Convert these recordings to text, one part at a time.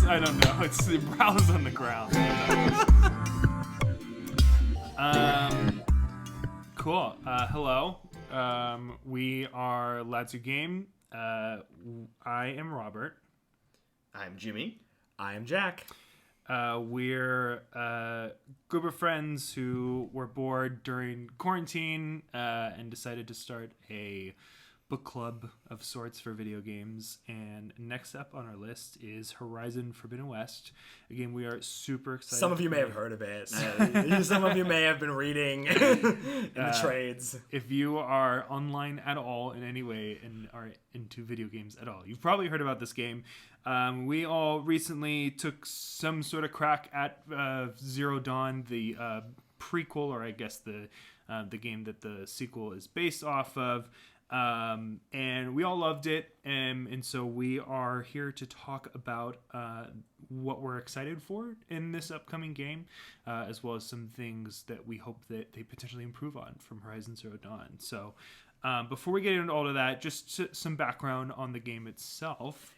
I don't know. It's the browse on the ground. Cool. Hello. We are Lads Who Game. I am Robert. I'm Jimmy. I am Jack. We're a group of friends who were bored during quarantine and decided to start a book club of sorts for video games. And next up on our list is Horizon Forbidden West. Again, we are super excited. Some of you may have heard of it. Some of you may have been reading in the trades. If you are online at all in any way and are into video games at all, you've probably heard about this game. We all recently took some sort of crack at Zero Dawn, the prequel, or I guess the game that the sequel is based off of. And we all loved it, and so we are here to talk about what we're excited for in this upcoming game, as well as some things that we hope that they potentially improve on from Horizon Zero Dawn. So before we get into all of that, just some background on the game itself.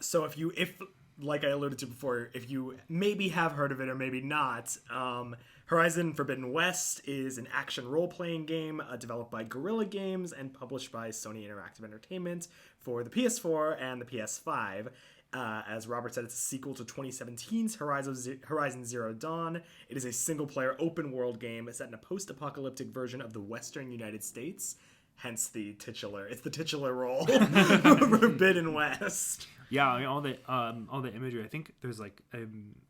So if like I alluded to before, if you maybe have heard of it or maybe not, Horizon Forbidden West is an action role-playing game developed by Guerrilla Games and published by Sony Interactive Entertainment for the PS4 and the PS5. As Robert said, it's a sequel to 2017's Horizon Zero Dawn. It is a single-player open-world game set in a post-apocalyptic version of the Western United States. Hence the titular. It's the titular role, Forbidden West. Yeah, I mean, all the imagery. I think there's like I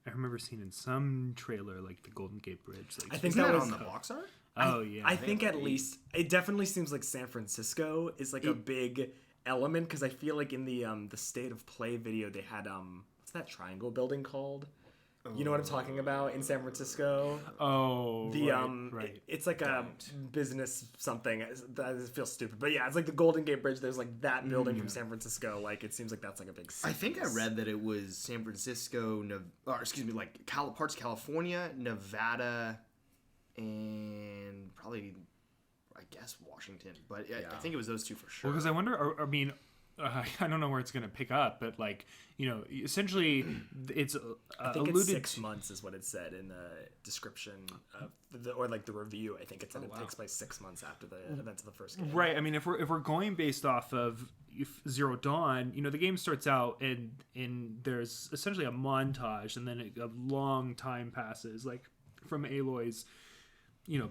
remember seeing in some trailer like the Golden Gate Bridge. Like, I think that that was on the box art. Oh yeah. I think at least it definitely seems like San Francisco is like a big element, because I feel like in the State of Play video they had what's that triangle building called? You know what I'm talking about in San Francisco? Oh, the right. It's like a business something. That feels stupid, but yeah, it's like the Golden Gate Bridge. There's like that building from San Francisco. Like it seems like that's like a big city. I think I read that it was San Francisco, parts of California, Nevada, and probably, I guess, Washington. But I think it was those two for sure. Well, because I wonder. I mean, I don't know where it's going to pick up, but like, you know, essentially, it's I think alluded it's 6 months is what it said in the description of or like the review. I think it said it takes place 6 months after the events of the first game. Right. I mean, if we're going based off of Zero Dawn, you know, the game starts out and there's essentially a montage, and then a long time passes, like from Aloy's, you know,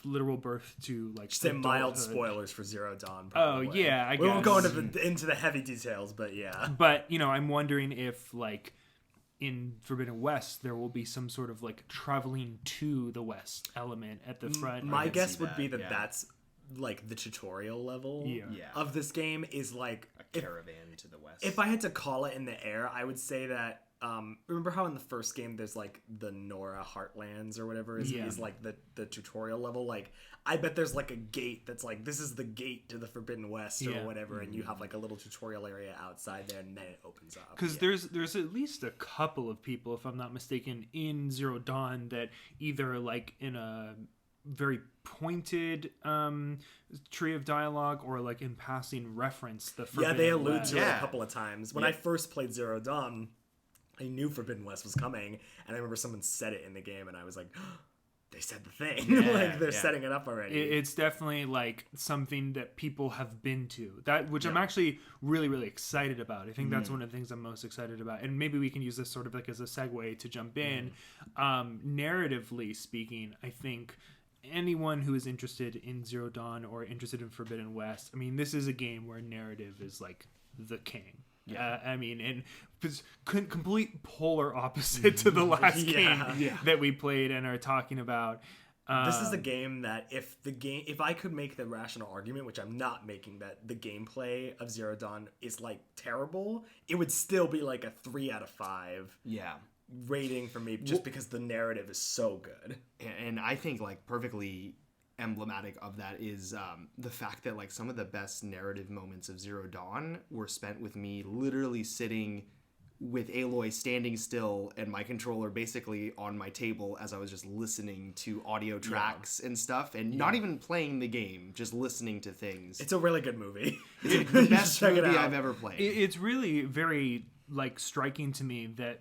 literal birth to like just say mild spoilers for Zero Dawn. Probably. Oh yeah, I guess. We won't go into the heavy details, but yeah. But you know, I'm wondering if like in Forbidden West there will be some sort of like traveling to the West element at the front. My guess would be that that's like the tutorial level of this game is like a caravan to the west. If I had to call it in the air, I would say that remember how in the first game there's like the Nora Heartlands or whatever is like the tutorial level. Like I bet there's like a gate that's like, this is the gate to the Forbidden West or whatever, and you have like a little tutorial area outside there, and then it opens up. Because there's at least a couple of people, if I'm not mistaken, in Zero Dawn that either like in a very pointed tree of dialogue or like in passing reference the Forbidden they allude West. to it a couple of times. When I first played Zero Dawn, I knew Forbidden West was coming, and I remember someone said it in the game, and I was like, oh, they said the thing. Like they're setting it up already. It's definitely like something that people have been to, which I'm actually really, really excited about. I think that's one of the things I'm most excited about, and maybe we can use this sort of like as a segue to jump in. Narratively speaking, I think anyone who is interested in Zero Dawn or interested in Forbidden West, I mean, this is a game where narrative is like the king. I mean, and it's complete polar opposite to the last game that we played and are talking about. This is the game that if I could make the rational argument, which I'm not making, that the gameplay of Zero Dawn is like terrible, it would still be like a 3 out of 5 rating for me, just because the narrative is so good. And I think like perfectly emblematic of that is the fact that like some of the best narrative moments of Zero Dawn were spent with me literally sitting with Aloy standing still and my controller basically on my table as I was just listening to audio tracks and stuff, and not even playing the game, just listening to things. It's a really good movie. It's the best movie I've ever played. It's really very like striking to me that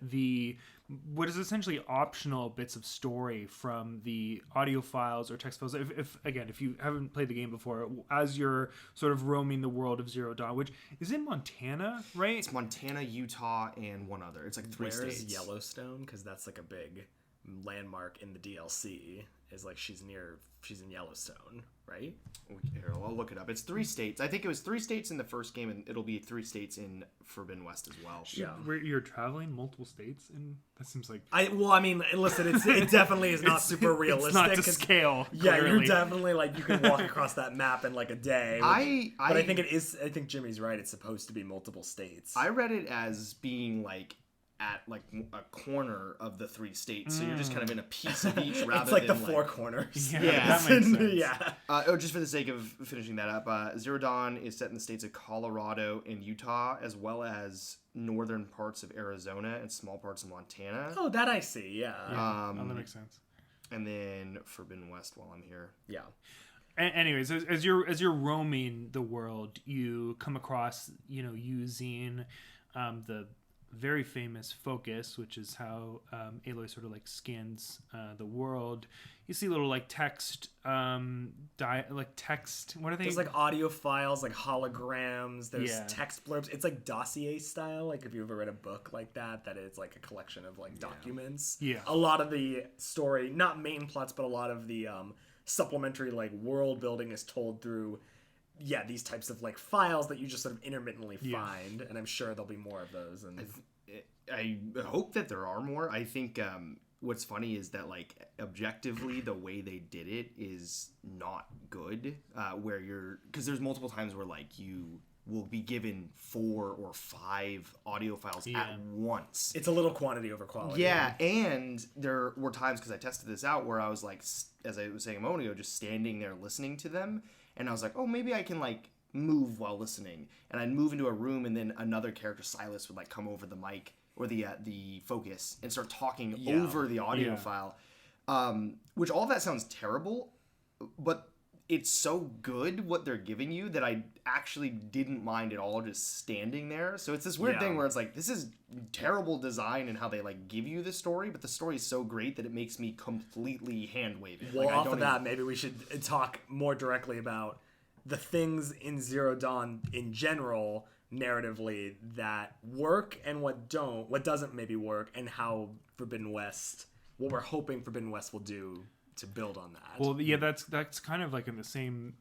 what is essentially optional bits of story from the audio files or text files, if you haven't played the game before, as you're sort of roaming the world of Zero Dawn, which is in Montana, right? It's Montana, Utah, and one other. It's like three Where's states. Yellowstone? Because that's like a big landmark in the DLC. Is like she's in Yellowstone, right? Here, I'll look it up. It's 3 states. I think it was 3 states in the first game, and it'll be 3 states in Forbidden West as well. Yeah. Where you're traveling multiple states, and that seems like I mean, listen, it definitely is not super realistic. It's not to 'cause- scale. Yeah, you're clearly. definitely like you can walk across that map in like a day. But I think it is. I think Jimmy's right. It's supposed to be multiple states. I read it as being like at like a corner of the 3 states, so you're just kind of in a piece of each rather it's like than the 4 corners. Yeah, Yeah. that makes sense. Yeah. Just for the sake of finishing that up, Zero Dawn is set in the states of Colorado and Utah, as well as northern parts of Arizona and small parts of Montana. Oh, that I see. Yeah. Oh, that makes sense. And then Forbidden West while I'm here. Yeah. Anyways, as you're roaming the world, you come across, using the very famous focus, which is how Aloy sort of like scans the world. You see little like text, text. What are they? There's like audio files, like holograms. There's Yeah. text blurbs. It's like dossier style. Like if you ever read a book like that it's like a collection of like documents. Yeah. A lot of the story, not main plots, but a lot of the supplementary like world building is told through these types of like files that you just sort of intermittently find, and I'm sure there'll be more of those. And I hope that there are more. I think what's funny is that like objectively the way they did it is not good. Because there's multiple times where like you will be given 4 or 5 audio files at once. it's a little quantity over quality. Yeah, and there were times, because I tested this out, where I was like, as I was saying a moment ago, just standing there listening to them, and I was like, oh, maybe I can like move while listening, and I'd move into a room, and then another character, Silas, would like come over the mic or the focus and start talking over the audio file, which all that sounds terrible, but it's so good what they're giving you that I actually didn't mind at all just standing there. So it's this weird thing where it's like, this is terrible design and how they like give you the story, but the story is so great that it makes me completely hand wave it. Well, like, off of that, maybe we should talk more directly about the things in Zero Dawn in general, narratively, that work and what doesn't maybe work, and how Forbidden West, what we're hoping Forbidden West will do to build on that. Well, yeah, that's kind of like in the same.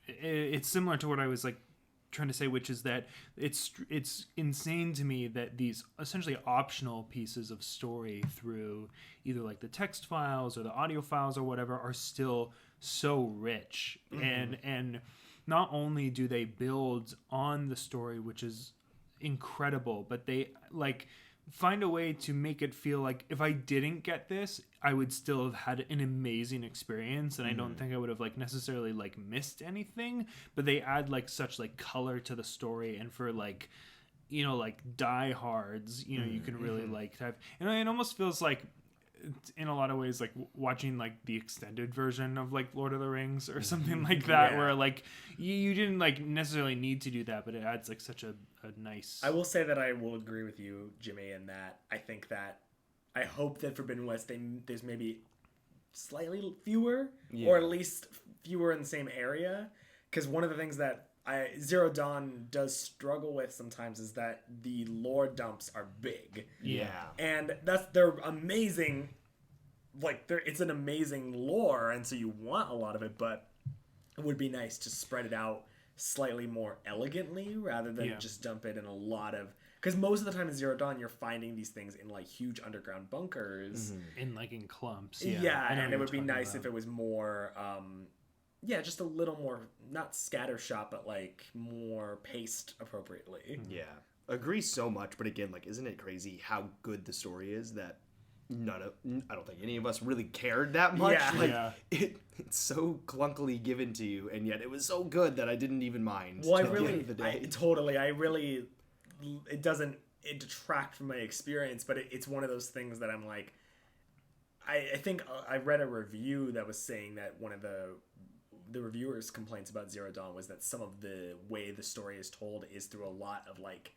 It's similar to what I was like trying to say, which is that it's insane to me that these essentially optional pieces of story through either like the text files or the audio files or whatever are still so rich, and not only do they build on the story, which is incredible, but they like find a way to make it feel like if I didn't get this, I would still have had an amazing experience, and I don't think I would have like necessarily like missed anything. But they add like such like color to the story, and for like like diehards, you can really like have, and it almost feels like in a lot of ways like watching like the extended version of like Lord of the Rings or something like that, where like you didn't like necessarily need to do that, but it adds like such a nice. I will say that I will agree with you, Jimmy, in that I hope that Forbidden West there's maybe slightly fewer, or at least fewer in the same area, because one of the things that Zero Dawn does struggle with sometimes is that the lore dumps are big. Yeah. And they're amazing. Like it's an amazing lore, and so you want a lot of it, but it would be nice to spread it out slightly more elegantly rather than just dump it in a lot of, because most of the time in Zero Dawn you're finding these things in like huge underground bunkers, in clumps. and it would be nice if it was more just a little more, not scattershot, but like more paced appropriately. Yeah. Agree so much, but again, like, isn't it crazy how good the story is that I don't think any of us really cared that much. Yeah. Like, it's so clunkily given to you, and yet it was so good that I didn't even mind. Well, till the end of the day. It doesn't detract from my experience, but it's one of those things that I'm like, I think I read a review that was saying that one of the reviewers' complaints about Zero Dawn was that some of the way the story is told is through a lot of like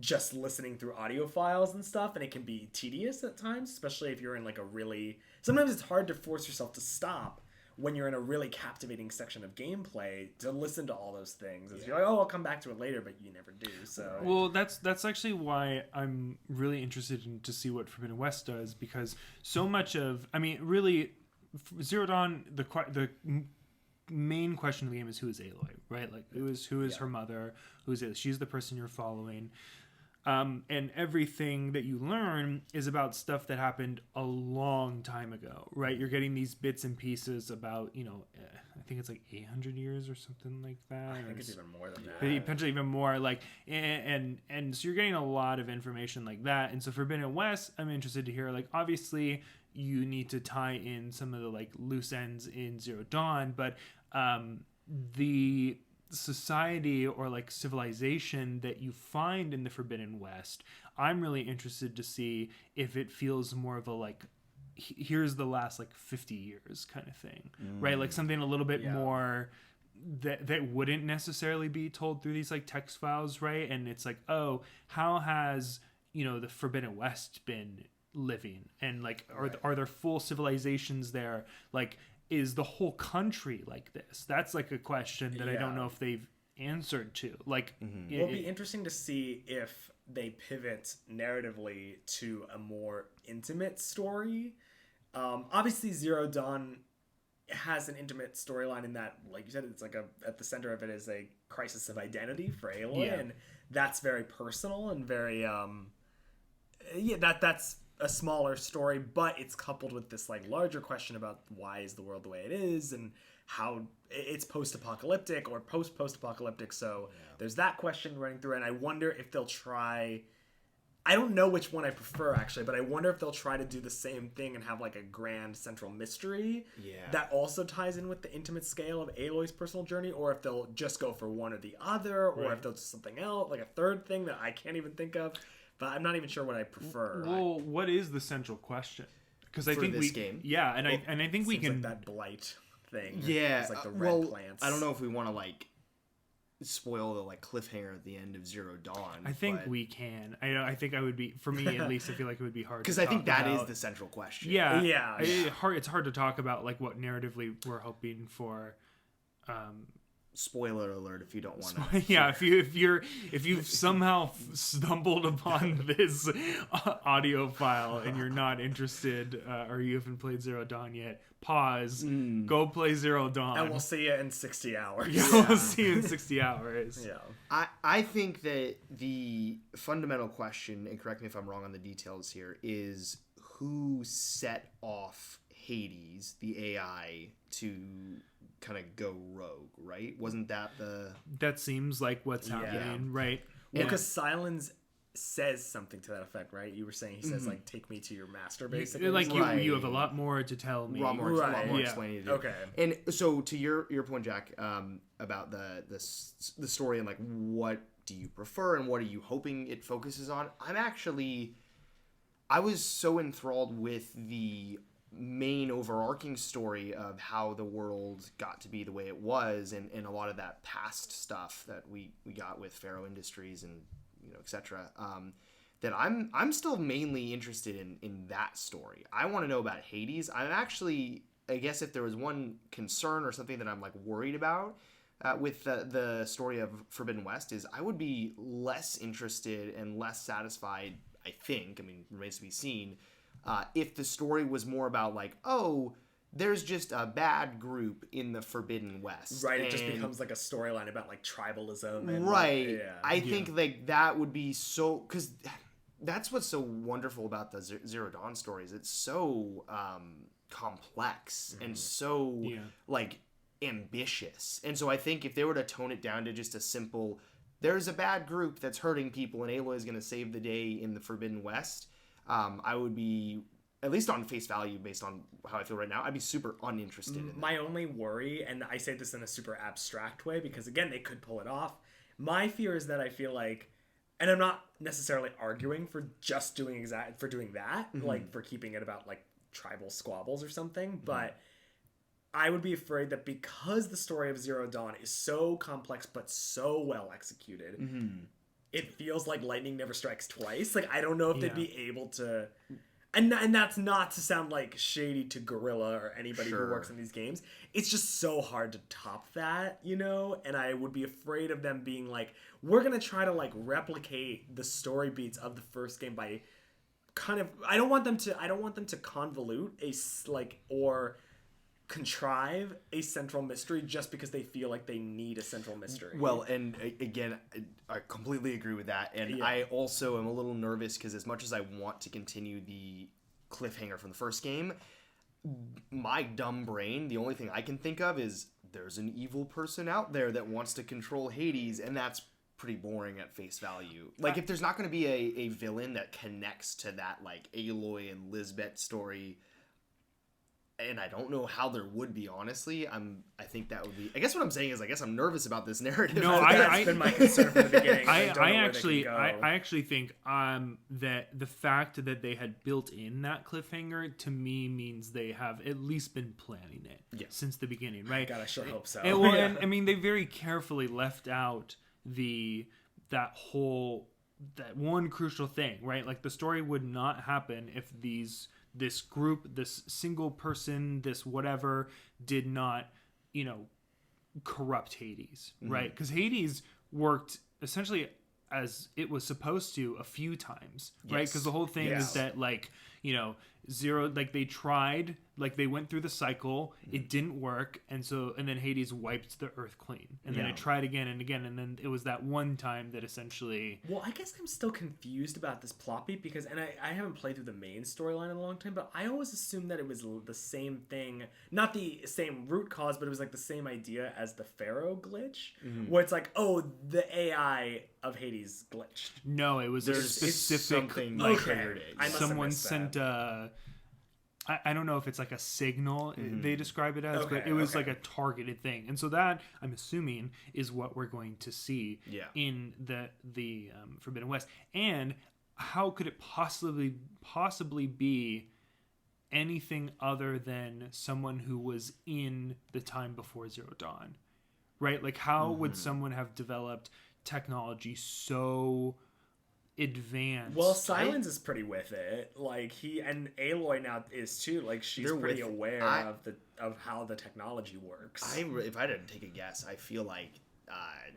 just listening through audio files and stuff, and it can be tedious at times, especially if you're in like a really, sometimes it's hard to force yourself to stop when you're in a really captivating section of gameplay to listen to all those things. You're like, oh, I'll come back to it later, but you never do. So well, that's actually why I'm really interested to see what Forbidden West does, because so much of, I mean, really, Zero Dawn, the main question of the game is, who is Aloy, right? Like, who is her mother? Who's it? She's the person you're following. And everything that you learn is about stuff that happened a long time ago, right? You're getting these bits and pieces about, I think it's like 800 years or something like that. I think it's even more than that. Potentially even more. Like, and so you're getting a lot of information like that. And so Forbidden West, I'm interested to hear, like, obviously you need to tie in some of the like loose ends in Zero Dawn, but the society or like civilization that you find in the Forbidden West, I'm really interested to see if it feels more of a like, here's the last like 50 years kind of thing, right? Like something a little bit more that wouldn't necessarily be told through these like text files, right? And it's like, oh, how has the Forbidden West been living, and like are there full civilizations there? Like, is the whole country like this? That's like a question that I don't know if they've answered to. Like, it'll be interesting to see if they pivot narratively to a more intimate story. Obviously, Zero Dawn has an intimate storyline in that, like you said, it's like at the center of it is a crisis of identity for Aloy, and that's very personal and very that's a smaller story, but it's coupled with this like larger question about why is the world the way it is, and how it's post-apocalyptic or post-apocalyptic. So there's that question running through, and I wonder if they'll try, I don't know which one I prefer actually, but I wonder if they'll try to do the same thing and have like a grand central mystery that also ties in with the intimate scale of Aloy's personal journey, or if they'll just go for one or the other, or if they'll do something else, like a third thing that I can't even think of. But I'm not even sure what I prefer. Well, what is the central question? Because I think this game, I think we can like that blight thing. Yeah, it's like the red plants. I don't know if we want to like spoil the like cliffhanger at the end of Zero Dawn. I think we can. I think I would be, for me at least, I feel like it would be hard because I think that is the central question. It's hard to talk about like what narratively we're hoping for. Spoiler alert if you don't want to. Yeah, if you've somehow stumbled upon this audio file and you're not interested, or you haven't played Zero Dawn yet, pause, go play Zero Dawn, and we'll see you in 60 hours. We'll see you in 60 hours. I think that the fundamental question, and correct me if I'm wrong on the details here, is who set off Hades, the AI, to kind of go rogue, right? Wasn't that that seems like what's happening, right? Well, because Silence says something to that effect, right? You were saying he says like, take me to your master, basically. Like you have a lot more to tell me. A lot more explaining to do. Okay. And so to your point, Jack, about the story and like what do you prefer and what are you hoping it focuses on? I was so enthralled with the main overarching story of how the world got to be the way it was, and a lot of that past stuff that we got with Faro Industries and etc. That I'm still mainly interested in that story. I want to know about Hades. I'm actually, I guess if there was one concern or something that I'm like worried about with the story of Forbidden West, is I would be less interested and less satisfied, I think, I mean, remains to be seen, if the story was more about like, oh, there's just a bad group in the Forbidden West. Right, it just becomes like a storyline about like tribalism. And, right. I think like that would be so, because that's what's so wonderful about the Zero Dawn stories. It's so complex and so like ambitious. And so I think if they were to tone it down to just a simple, there's a bad group that's hurting people and Aloy is going to save the day in the Forbidden West, I would be, at least on face value, based on how I feel right now, I'd be super uninterested in that. My only worry, and I say this in a super abstract way because, again, they could pull it off. My fear is that I feel like, and I'm not necessarily arguing for just doing that, like for keeping it about like tribal squabbles or something, but I would be afraid that because the story of Zero Dawn is so complex but so well executed, it feels like lightning never strikes twice. Like, I don't know if they'd Yeah. be able to. And that's not to sound like shady to Guerrilla or anybody who Sure. works in these games. It's just so hard to top that, you know? And I would be afraid of them being like, we're going to try to like replicate the story beats of the first game by kind of I don't want them to convolute or contrive a central mystery just because they feel like they need a central mystery. Well, and again, I completely agree with that. And Yeah. I also am a little nervous because as much as I want to continue the cliffhanger from the first game, my dumb brain, the only thing I can think of is there's an evil person out there that wants to control Hades, and that's pretty boring at face value. Like, if there's not going to be a villain that connects to that, like, Aloy and Lisbeth story, and I don't know how there would be, honestly. I think that would be. I guess what I'm saying is, I guess I'm nervous about this narrative. No, That's been my concern from the beginning. I don't know where they actually can go. I actually think that the fact that they had built in that cliffhanger to me means they have at least been planning it since the beginning, right? God, I sure hope so. And, well, and I mean, they very carefully left out that one crucial thing, right? Like, the story would not happen if this group, this single person, this whatever, did not, corrupt Hades, right? Because Hades worked essentially as it was supposed to a few times, right? Because the whole thing is that, like, Zero, like, they tried, like, they went through the cycle, it didn't work, and then Hades wiped the earth clean, and then it tried again and again, and then it was that one time that essentially... Well, I guess I'm still confused about this plot beat because, and I haven't played through the main storyline in a long time, but I always assumed that it was the same thing, not the same root cause, but it was like the same idea as the Pharaoh glitch, where it's like, oh, the AI of Hades glitched. No, it was a There's specific... something Okay. triggered it. I must have Someone missed that. sent I don't know if it's like a signal they describe it as, but Okay, it was okay. like a targeted thing, and so that, I'm assuming, is what we're going to see in the Forbidden West. And how could it possibly be anything other than someone who was in the time before Zero Dawn, right? Like, how would someone have developed technology so advanced? Well, Silence is pretty with it. Like, he and Aloy now is too. Like, she's They're pretty with it. aware of how the technology works. If I had to take a guess, I feel like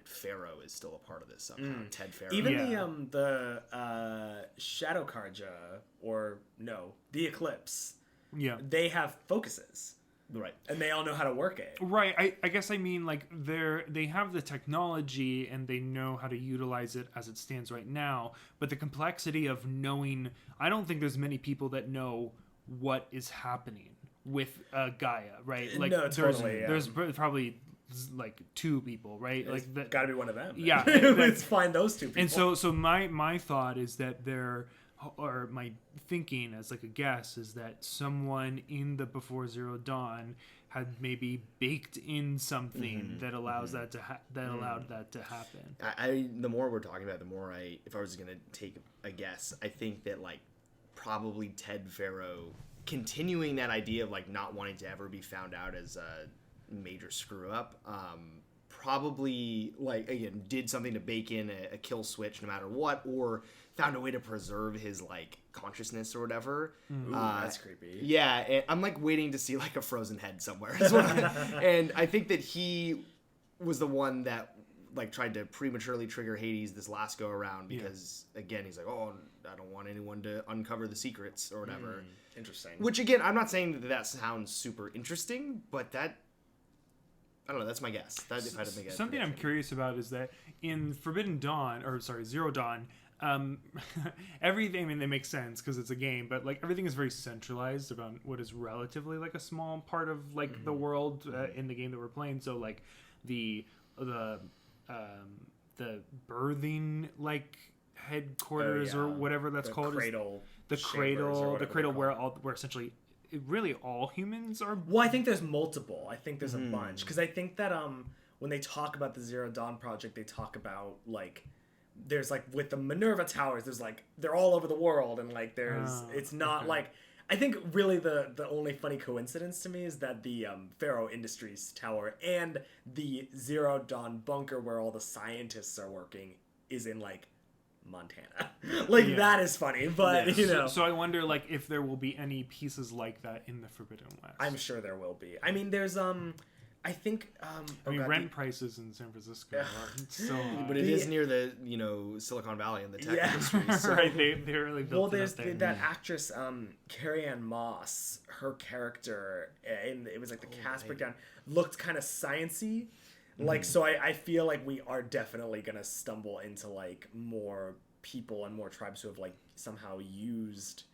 Pharaoh is still a part of this somehow. Ted Pharaoh. Even Yeah. the Shadow Karja, or no, the Eclipse, Yeah. they have focuses, right. and they all know how to work it. Right. I guess I mean, like, they have the technology and they know how to utilize it as it stands right now, but the complexity of knowing, I don't think there's many people that know what is happening with Gaia, right? Like, No, totally, yeah. there's probably like two people, right? Like, that. Got to be one of them. Yeah. Let's find those two people. And so my thought is that or my thinking as like a guess is that someone in the Before Zero Dawn had maybe baked in something that allows that to allowed that to happen. I the more we're talking about it, the more if I was gonna take a guess, I think that, like, probably Ted Pharaoh continuing that idea of, like, not wanting to ever be found out as a major screw up, probably, like, again, did something to bake in a kill switch no matter what, or found a way to preserve his, like, consciousness or whatever. Ooh, that's creepy. Yeah, and I'm, like, waiting to see, like, a frozen head somewhere. And I think that he was the one that, like, tried to prematurely trigger Hades this last go around because, again, he's like, oh, I don't want anyone to uncover the secrets or whatever. Interesting. Which, again, I'm not saying that sounds super interesting, but that, I don't know, that's my guess. That, if I had to make a Something I'm prediction. curious about is that in Zero Dawn, everything, I mean, they make sense because it's a game, but, like, everything is very centralized around what is relatively, like, a small part of, like, the world in the game that we're playing. So, like, the birthing, like, headquarters or whatever that's the called, cradle, the chambers or whatever cradle they're called. where essentially really all humans are. Well, I think there's multiple. I think there's a bunch because I think that when they talk about the Zero Dawn project, they talk about, like, there's, like, with the Minerva towers, there's, like, they're all over the world, and, like, there's it's not like, I think really the only funny coincidence to me is that the Pharaoh Industries tower and the Zero Dawn bunker where all the scientists are working is in, like, Montana. Like Yeah. that is funny, but Yeah. you know, So I wonder, like, if there will be any pieces like that in the Forbidden West. I'm sure there will be. I mean, there's I think I mean, rent prices in San Francisco are so high. But it is near the Silicon Valley and the tech yeah, industry. So. right. They really built well, it there's up there. that actress, Carrie Ann Moss. Her character, and it was like the cast breakdown looked kind of sciencey. Like, so I feel like we are definitely gonna stumble into like more people and more tribes who have like somehow used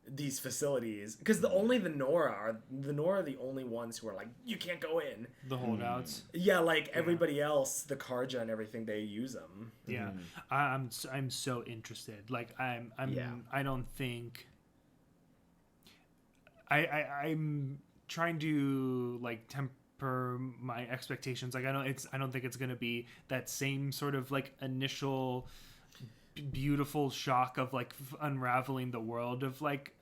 these facilities, because the Nora are the only ones who are like, you can't go in. The holdouts. Yeah, like everybody else, the Karja and everything, they use them. Yeah, I'm so interested. Like Yeah. I don't think I'm trying to like temper my expectations. Like I don't think it's gonna be that same sort of like initial beautiful shock of like unraveling the world of like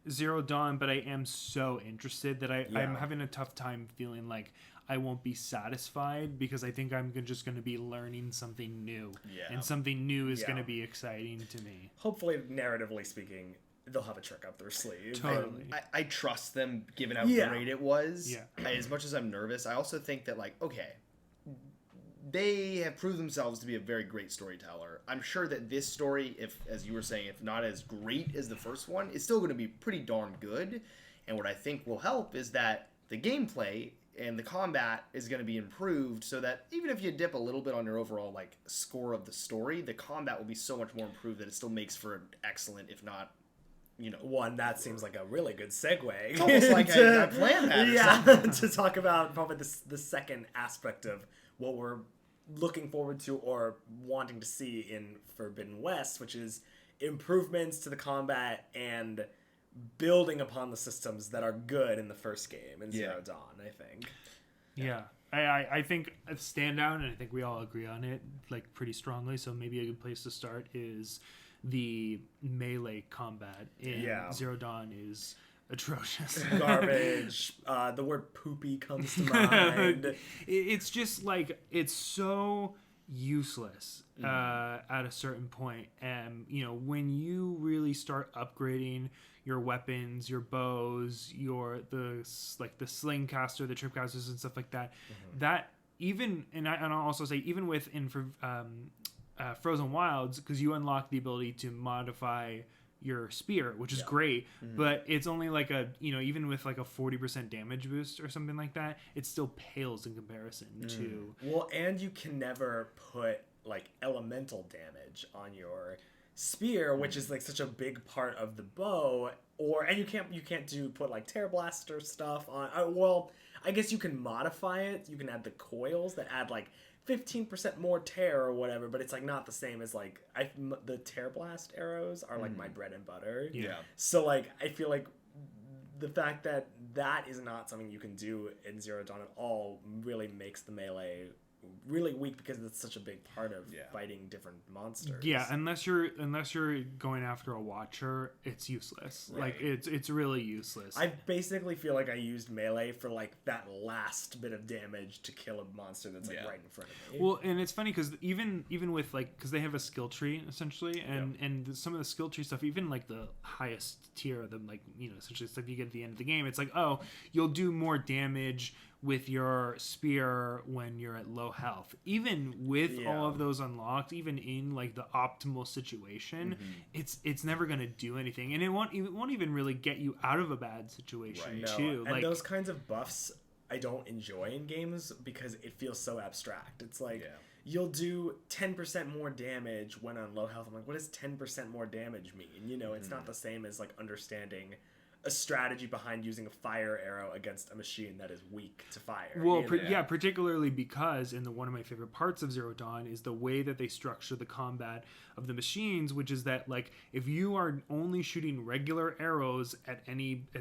Zero Dawn, but I am so interested that I'm having a tough time feeling like I won't be satisfied, because I think I'm just going to be learning something new, and something new is going to be exciting to me. Hopefully, narratively speaking, they'll have a trick up their sleeve. Totally. I trust them, given how Yeah. great it was. Yeah. As much as I'm nervous, I also think that, like, okay, they have proved themselves to be a very great storyteller. I'm sure that this story, if, as you were saying, if not as great as the first one, is still going to be pretty darn good. And what I think will help is that the gameplay and the combat is going to be improved, so that even if you dip a little bit on your overall like score of the story, the combat will be so much more improved that it still makes for an excellent, if not, One, that seems like a really good segue. It's almost like I planned that. Yeah, to talk about probably the second aspect of what we're looking forward to or wanting to see in Forbidden West, which is improvements to the combat and building upon the systems that are good in the first game in Zero Dawn, I think. Yeah. I think a standout, and I think we all agree on it like pretty strongly, so maybe a good place to start is the melee combat in Zero Dawn is atrocious. Garbage. The word poopy comes to mind. It's just like, it's so useless at a certain point. And when you really start upgrading your weapons, your bows, the sling caster, the trip casters and stuff like that, that even, and I'll also say, even within Frozen Wilds, because you unlock the ability to modify your spear, which is great, but it's only like even with like a 40% damage boost or something like that, it still pales in comparison to... Well, and you can never put like elemental damage on your spear, which is like such a big part of the bow, and you can't put like tear blaster stuff on. Well, I guess you can modify it. You can add the coils that add like 15% more tear or whatever, but it's like not the same as like the tear blast arrows are like my bread and butter. Yeah. So like I feel like the fact that is not something you can do in Zero Dawn at all really makes the melee really weak, because it's such a big part of fighting different monsters. Yeah, unless you're going after a watcher, it's useless. Right. Like it's really useless. I basically feel like I used melee for like that last bit of damage to kill a monster that's like right in front of me. Well, and it's funny because even with like, because they have a skill tree essentially, and some of the skill tree stuff, even like the highest tier of them, like essentially stuff you get at the end of the game, it's like, oh, you'll do more damage with your spear when you're at low health. Even with all of those unlocked, even in like the optimal situation, it's never gonna do anything, and it won't even really get you out of a bad situation too. And like those kinds of buffs I don't enjoy in games because it feels so abstract. It's like you'll do 10% more damage when on low health. I'm like, what does 10% more damage mean? It's not the same as like understanding a strategy behind using a fire arrow against a machine that is weak to fire. Well, particularly because one of my favorite parts of Zero Dawn is the way that they structure the combat of the machines, which is that like if you are only shooting regular arrows at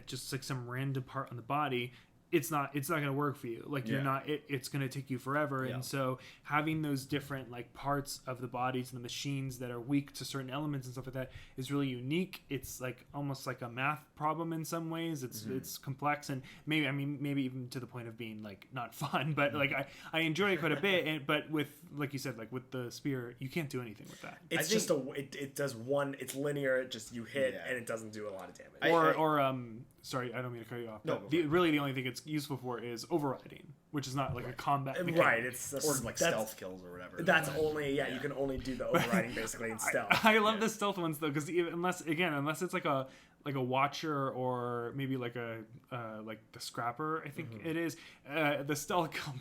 just like some random part on the body, it's not going to work for you. Like you're not, it's going to take you forever. And so having those different like parts of the bodies and the machines that are weak to certain elements and stuff like that is really unique. It's like almost like a math problem in some ways. It's complex, and maybe even to the point of being like not fun, but like I enjoy it quite a bit. But with, like you said, like with the spear, you can't do anything with that. It's just it does one, it's linear, it just you hit and it doesn't do a lot of damage. Sorry, I don't mean to cut you off. But really the only thing it's useful for is overriding, which is not like a combat mechanic. Right, it's or like stealth kills or whatever. That's only you can only do the overriding basically in stealth. I love the stealth ones though, because unless it's like a watcher or maybe like a like the scrapper, I think it is, the stealth kill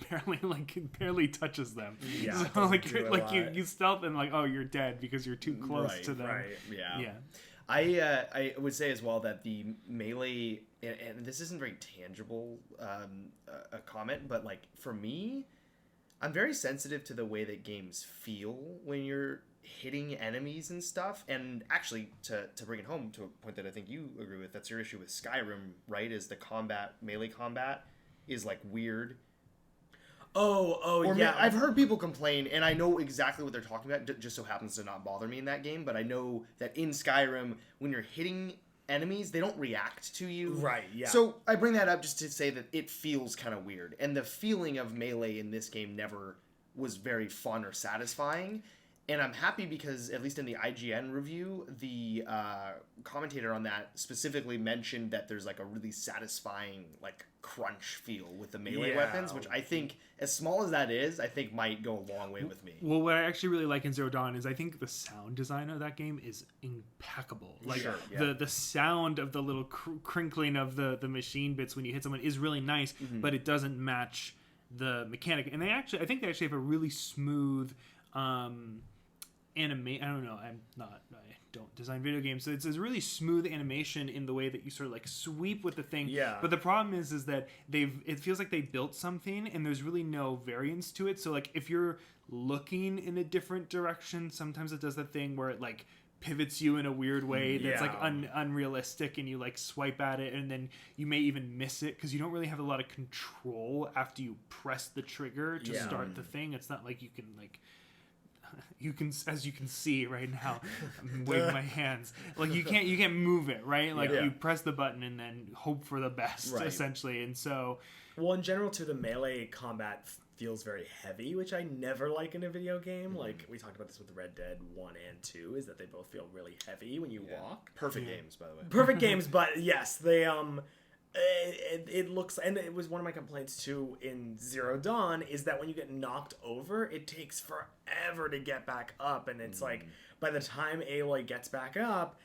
barely touches them. Yeah, so like you stealth and like, oh, you're dead because you're too close to them. Right. Yeah. I would say as well that the melee, and this isn't very tangible a comment, but like for me, I'm very sensitive to the way that games feel when you're hitting enemies and stuff. And actually, to bring it home to a point that I think you agree with, that's your issue with Skyrim, right? Is the melee combat is like weird. Yeah. I've heard people complain, and I know exactly what they're talking about. Just so happens to not bother me in that game, but I know that in Skyrim, when you're hitting enemies, they don't react to you. Right, yeah. So I bring that up just to say that it feels kind of weird, and the feeling of melee in this game never was very fun or satisfying. And I'm happy because, at least in the IGN review, the commentator on that specifically mentioned that there's like a really satisfying like crunch feel with the melee weapons, which I think, as small as that is, I think might go a long way with me. Well, what I actually really like in Zero Dawn is I think the sound design of that game is impeccable. Like the sound of the little crinkling of the machine bits when you hit someone is really nice, but it doesn't match the mechanic. And I think they actually have a really smooth I don't know. I don't design video games, so it's a really smooth animation in the way that you sort of like sweep with the thing. Yeah. But the problem is that it feels like they built something and there's really no variance to it. So like if you're looking in a different direction, sometimes it does that thing where it like pivots you in a weird way that's like unrealistic, and you like swipe at it and then you may even miss it because you don't really have a lot of control after you press the trigger to start the thing. It's not like you can like as you can see right now, I'm waving my hands, like you can't move it, right? Like you press the button and then hope for the best, essentially. And so, well, in general too, the melee combat feels very heavy, which I never like in a video game. Like we talked about this with Red Dead 1 and 2, is that they both feel really heavy when you walk. Perfect games, by the way. Perfect games, but yes, they it looks, and it was one of my complaints too in Zero Dawn, is that when you get knocked over, it takes forever to get back up, and it's like by the time Aloy gets back up,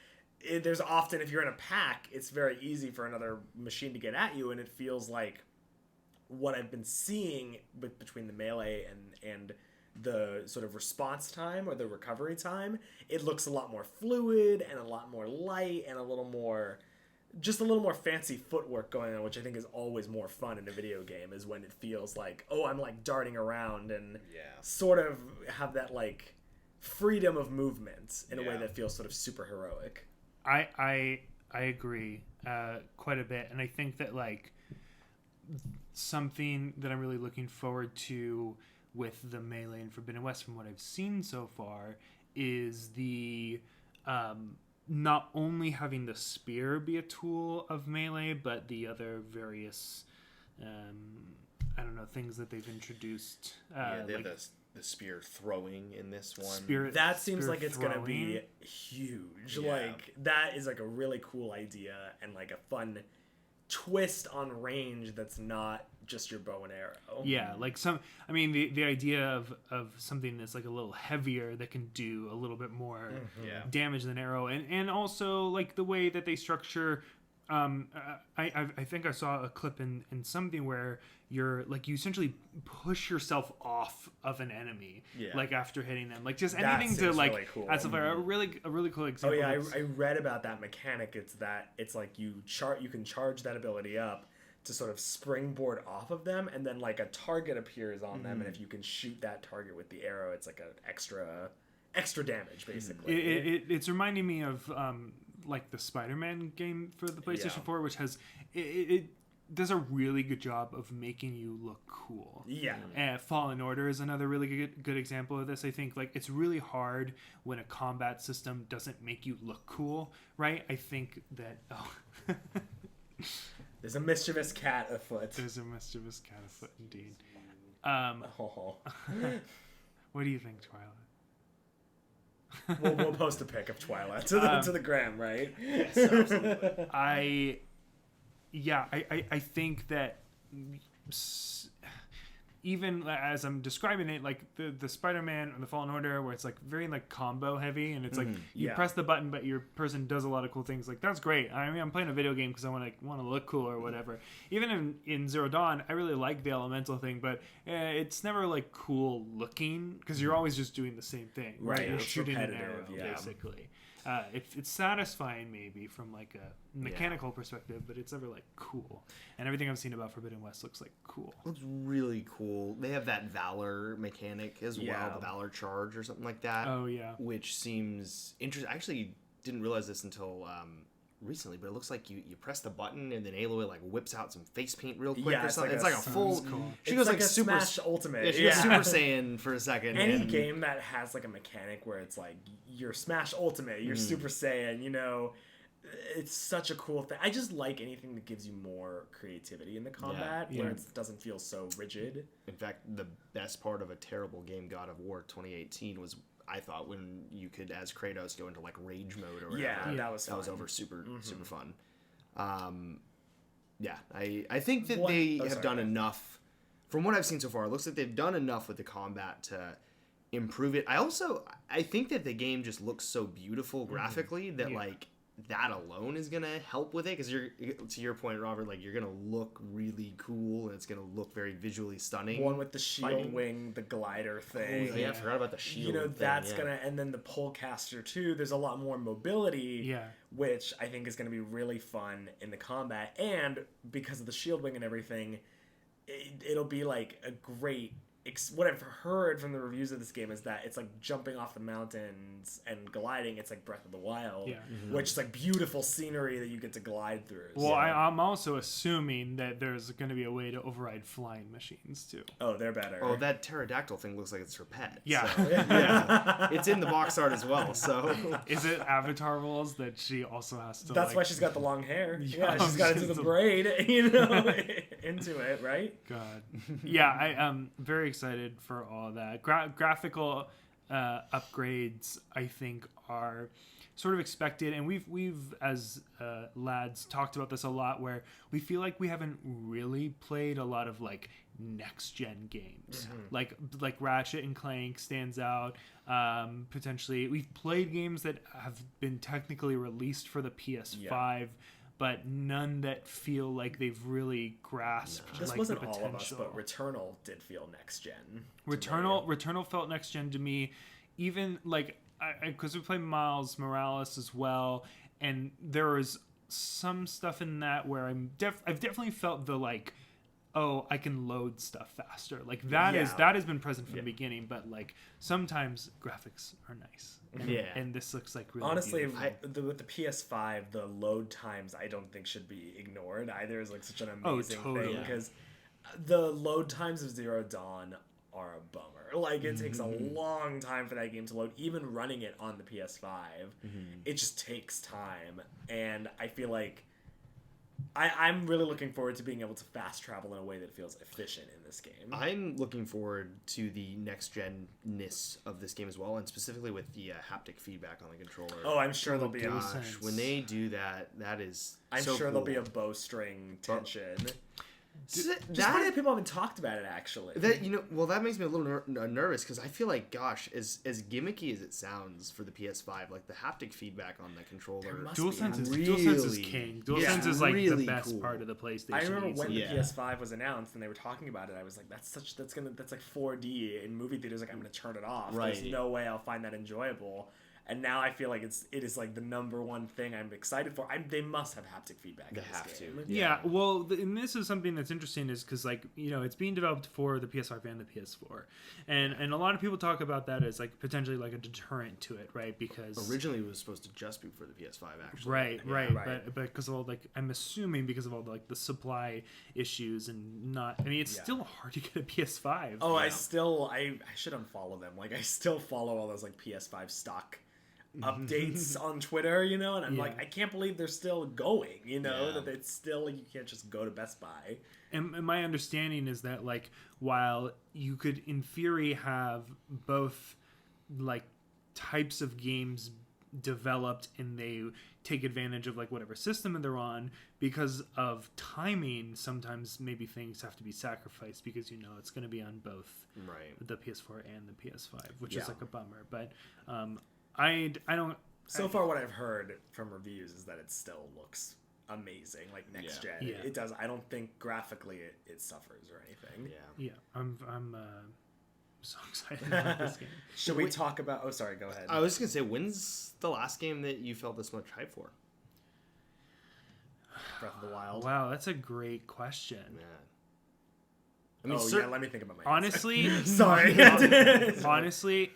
there's often, if you're in a pack, it's very easy for another machine to get at you, and it feels like what I've been seeing between the melee and the sort of response time or the recovery time, it looks a lot more fluid and a lot more light and a little more fancy footwork going on, which I think is always more fun in a video game, is when it feels like, oh, I'm like darting around and sort of have that like freedom of movement in a way that feels sort of super heroic. I agree quite a bit, and I think that like something that I'm really looking forward to with the Melee and Forbidden West from what I've seen so far is the not only having the spear be a tool of Melee, but the other various things that they've introduced. They have the spear throwing in this one. That seems like it's going to be huge. Yeah. Like that is like a really cool idea and like a fun twist on range that's not just your bow and arrow. Yeah, like the idea of something that's like a little heavier that can do a little bit more damage than arrow, and also like the way that they structure. I think I saw a clip in something where you essentially push yourself off of an enemy, like after hitting them, like just anything to like really cool. That's a really cool example. Oh yeah, I read about that mechanic. It's like you can charge that ability up to sort of springboard off of them, and then like a target appears on them, and if you can shoot that target with the arrow, it's like an extra damage basically. It's reminding me of like the Spider-Man game for the PlayStation 4, which has does a really good job of making you look cool. Yeah. Fallen Order is another really good example of this. I think like it's really hard when a combat system doesn't make you look cool, right? I think that There's a mischievous cat afoot. there's a mischievous cat afoot indeed. Oh. What do you think, Twilight? We'll post a pic of Twilight to the gram, right? Yes, absolutely. I think that even as I'm describing it, like the Spider-Man or the Fallen Order, where it's like very like combo heavy, and it's like you Yeah. press the button, but your person does a lot of cool things. Like that's great. I mean, I'm playing a video game because I want to look cool or whatever. Even in Zero Dawn, I really like the elemental thing, but it's never like cool looking because you're always just doing the same thing. Right, You're it's shooting an repetitive, arrow, yeah. basically. It's satisfying maybe from like a mechanical perspective, but it's never like cool. And everything I've seen about Forbidden West looks like cool. Looks really cool. They have that Valor mechanic as Yeah. well, the Valor Charge or something like that. Oh yeah. Which seems interesting. I actually didn't realize this until recently, but it looks like you press the button and then Aloy like whips out some face paint real quick Yeah, or it's something. like It's a- like a full. sounds cool. She It's goes like like a super. Smash Ultimate. Yeah, she goes Super Saiyan for a second. Any and- game that has like a mechanic where it's like your Smash Ultimate, your Super Saiyan, you know, it's such a cool thing. I just like anything that gives you more creativity in the combat, Yeah. where it doesn't feel so rigid. In fact, the best part of a terrible game, God of War 2018, was I thought when you could, as Kratos, go into like rage mode or whatever. Yeah, that was that was fun. over super fun. Yeah, I think that What- they oh, have sorry, done go ahead. enough. From what I've seen so far, it looks like they've done enough with the combat to improve it. I think that the game just looks so beautiful graphically that Yeah. like that alone is gonna help with it, because you're, to your point, Robert, like you're gonna look really cool and it's gonna look very visually stunning. One with the shield Fighting. wing, the glider Oh, thing. yeah, I forgot about the shield. You know, thing, that's yeah. gonna, and then the Polecaster too. There's a lot more mobility, Yeah. which I think is gonna be really fun in the combat. And because of the shield wing and everything, it'll be like a great. What I've heard from the reviews of this game is that it's like jumping off the mountains and gliding. It's like Breath of the Wild, Yeah. which is like beautiful scenery that you get to glide through. Well, So- I'm also assuming that there's going to be a way to override flying machines too. oh, they're better. Oh, that pterodactyl thing looks like it's her pet. Yeah. so- yeah. It's in the box art as well, so. Is it Avatar rules that she also has to? That's like, why she's got the long hair. Yeah, Yeah, she's got into she's the a- braid, you know, into it, right? God. Yeah, I am very excited for all that. Graphical upgrades, I think, are sort of expected, and we've as lads talked about this a lot, where we feel like we haven't really played a lot of like next gen games. Like Ratchet and Clank stands out. Potentially, we've played games that have been technically released for the PS5. But none that feel like they've really grasped This like wasn't the all potential. of us, but Returnal did feel next gen. Returnal felt next gen to me, even like because we played Miles Morales as well, and there was some stuff in that where I've definitely felt the like, oh, I can load stuff faster. Like that Yeah. that has been present from the beginning, but like sometimes graphics are nice. And, Yeah. and this looks like really Honestly, beautiful. with the PS5, the load times I don't think should be ignored either. Is like such an Oh, amazing totally. thing, because the load times of Zero Dawn are a bummer. Like it takes a long time for that game to load. Even running it on the PS5, it just takes time, and I feel like I'm really looking forward to being able to fast travel in a way that feels efficient in this game. I'm looking forward to the next gen-ness of this game as well, and specifically with the haptic feedback on the controller. Oh, I'm sure there'll be gosh. a. Gosh, when they do that, that is I'm so sure cool. there'll be a bowstring tension. Just Just funny that people haven't talked about it actually. that, you know, well, that makes me a little nervous, because I feel like, gosh, as gimmicky as it sounds for the PS5, like the haptic feedback on the controller. must DualSense is really- king. yeah, DualSense is like the really best cool. part of the PlayStation. I remember when easily. the Yeah. PS5 was announced and they were talking about it. I was like, that's like 4D in movie theaters. Like, I'm gonna turn it off. Right. There's no way I'll find that enjoyable. and now I feel like it is like the number one thing I'm excited for. They must have haptic feedback. They in this have to. game. Yeah, well, and this is something that's interesting is because, like, you know, it's being developed for the PS5 and the PS4. And a lot of people talk about that as, like, potentially, like, a deterrent to it, right? Because... Originally, it was supposed to just be for the PS5, actually. Right. right. But because of all, like, I'm assuming because of all, like, the supply issues and not... I mean, it's still hard to get a PS5. Oh, I should unfollow them. Like, I still follow all those, like, PS5 stock updates on Twitter, you know, and I'm like, I can't believe they're still going, you know, that it's still, you can't just go to Best Buy. And my understanding is that, like, while you could, in theory, have both, like, types of games developed and they take advantage of, like, whatever system they're on, because of timing, sometimes maybe things have to be sacrificed because, you know, it's going to be on both the PS4 and the PS5, which is, like, a bummer. But I don't... So far, what I've heard from reviews is that it still looks amazing, like next gen. Yeah. It does. I don't think graphically it suffers or anything. Yeah, I'm so excited about this game. Should we talk about... Oh, sorry, go ahead. I was just going to say, when's the last game that you felt this much hype for? Breath of the Wild. Wow, that's a great question. Yeah. I mean, let me think about my Honestly... Sorry. Honestly,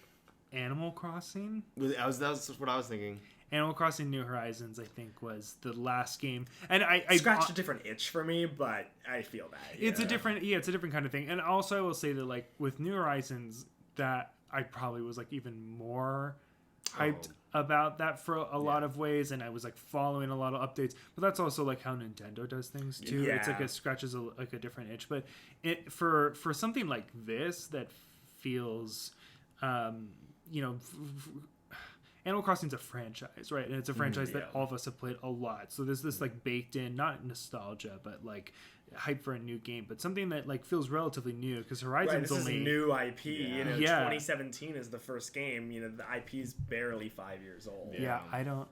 Animal Crossing? that was what I was thinking. Animal Crossing New Horizons, I think, was the last game, and I scratched a different itch for me, but I feel that it's a different kind of thing. And also, I will say that, like, with New Horizons, that I probably was, like, even more hyped about that for a lot of ways, and I was, like, following a lot of updates. But that's also, like, how Nintendo does things too. Yeah. It's like it scratches a different itch. But it for something like this that feels, you know. Animal Crossing's a franchise, right? And it's a franchise that all of us have played a lot. So there's this, like, baked in, not nostalgia, but, like, hype for a new game, but something that, like, feels relatively new because Horizon's this only... is new IP. You know, Yeah. 2017 is the first game. You know, the IP's barely 5 years old. Yeah, I don't...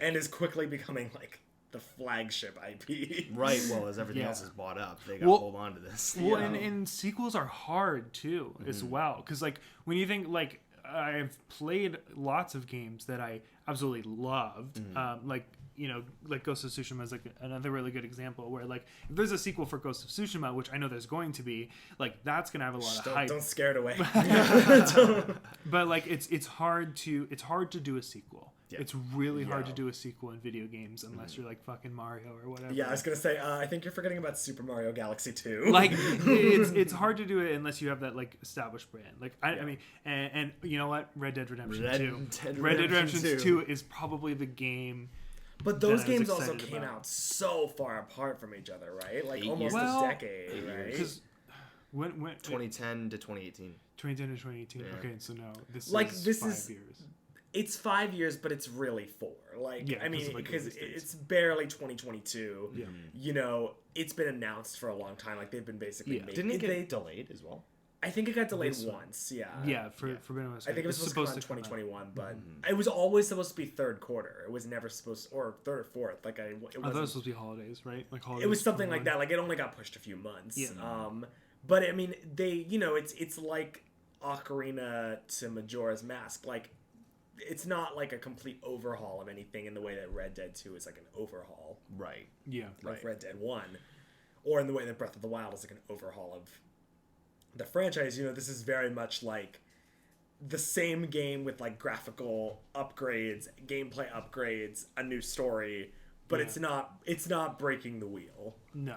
And is quickly becoming, like, the flagship IP. Right, well, as everything else is bought up, they got to hold on to this. Well, and sequels are hard, too, as well. Because, like, when you think, like... I've played lots of games that I absolutely loved. Like, you know, like Ghost of Tsushima is, like, another really good example where, like, if there's a sequel for Ghost of Tsushima, which I know there's going to be, like, that's going to have a lot of hype. Don't scare it away. But, like, it's hard to do a sequel. Yeah. It's really hard to do a sequel in video games unless you're, like, fucking Mario or whatever. Yeah, I was gonna say, I think you're forgetting about Super Mario Galaxy 2. Like, it's hard to do it unless you have that, like, established brand. Like, I mean, and you know what? Red Dead Redemption 2. Red Dead Redemption 2 is probably the game. But those that I was games also excited came about. out so far apart from each other, right? Like 8 almost years. a decade, right? Because when 2010 to 2018. 2010 to 2018. Yeah. Okay, so no, this Like, is this 5 is- years. It's 5 years, but it's really 4. Like, Yeah, I mean, like, because release dates. it's barely 2022. Yeah. You know, it's been announced for a long time. Like, they've been basically making... Didn't it get delayed as well? I think it got delayed This one. once, yeah. Yeah, for Forbidden West. I think it was It's supposed to come out in come out. 2021, but it was always supposed to be third quarter. It was never supposed or third or fourth. Like, it I thought it was wasn't... supposed to be holidays, right? Like holidays. It was something like 21. that. Like, it only got pushed a few months. Yeah. But, I mean, they... You know, it's like Ocarina to Majora's Mask. Like, it's not like a complete overhaul of anything in the way that Red Dead 2 is like an overhaul Right. Yeah. of Red Dead 1, or in the way that Breath of the Wild is like an overhaul of the franchise. You know, this is very much like the same game with like graphical upgrades, gameplay upgrades, a new story, but it's not breaking the wheel. No.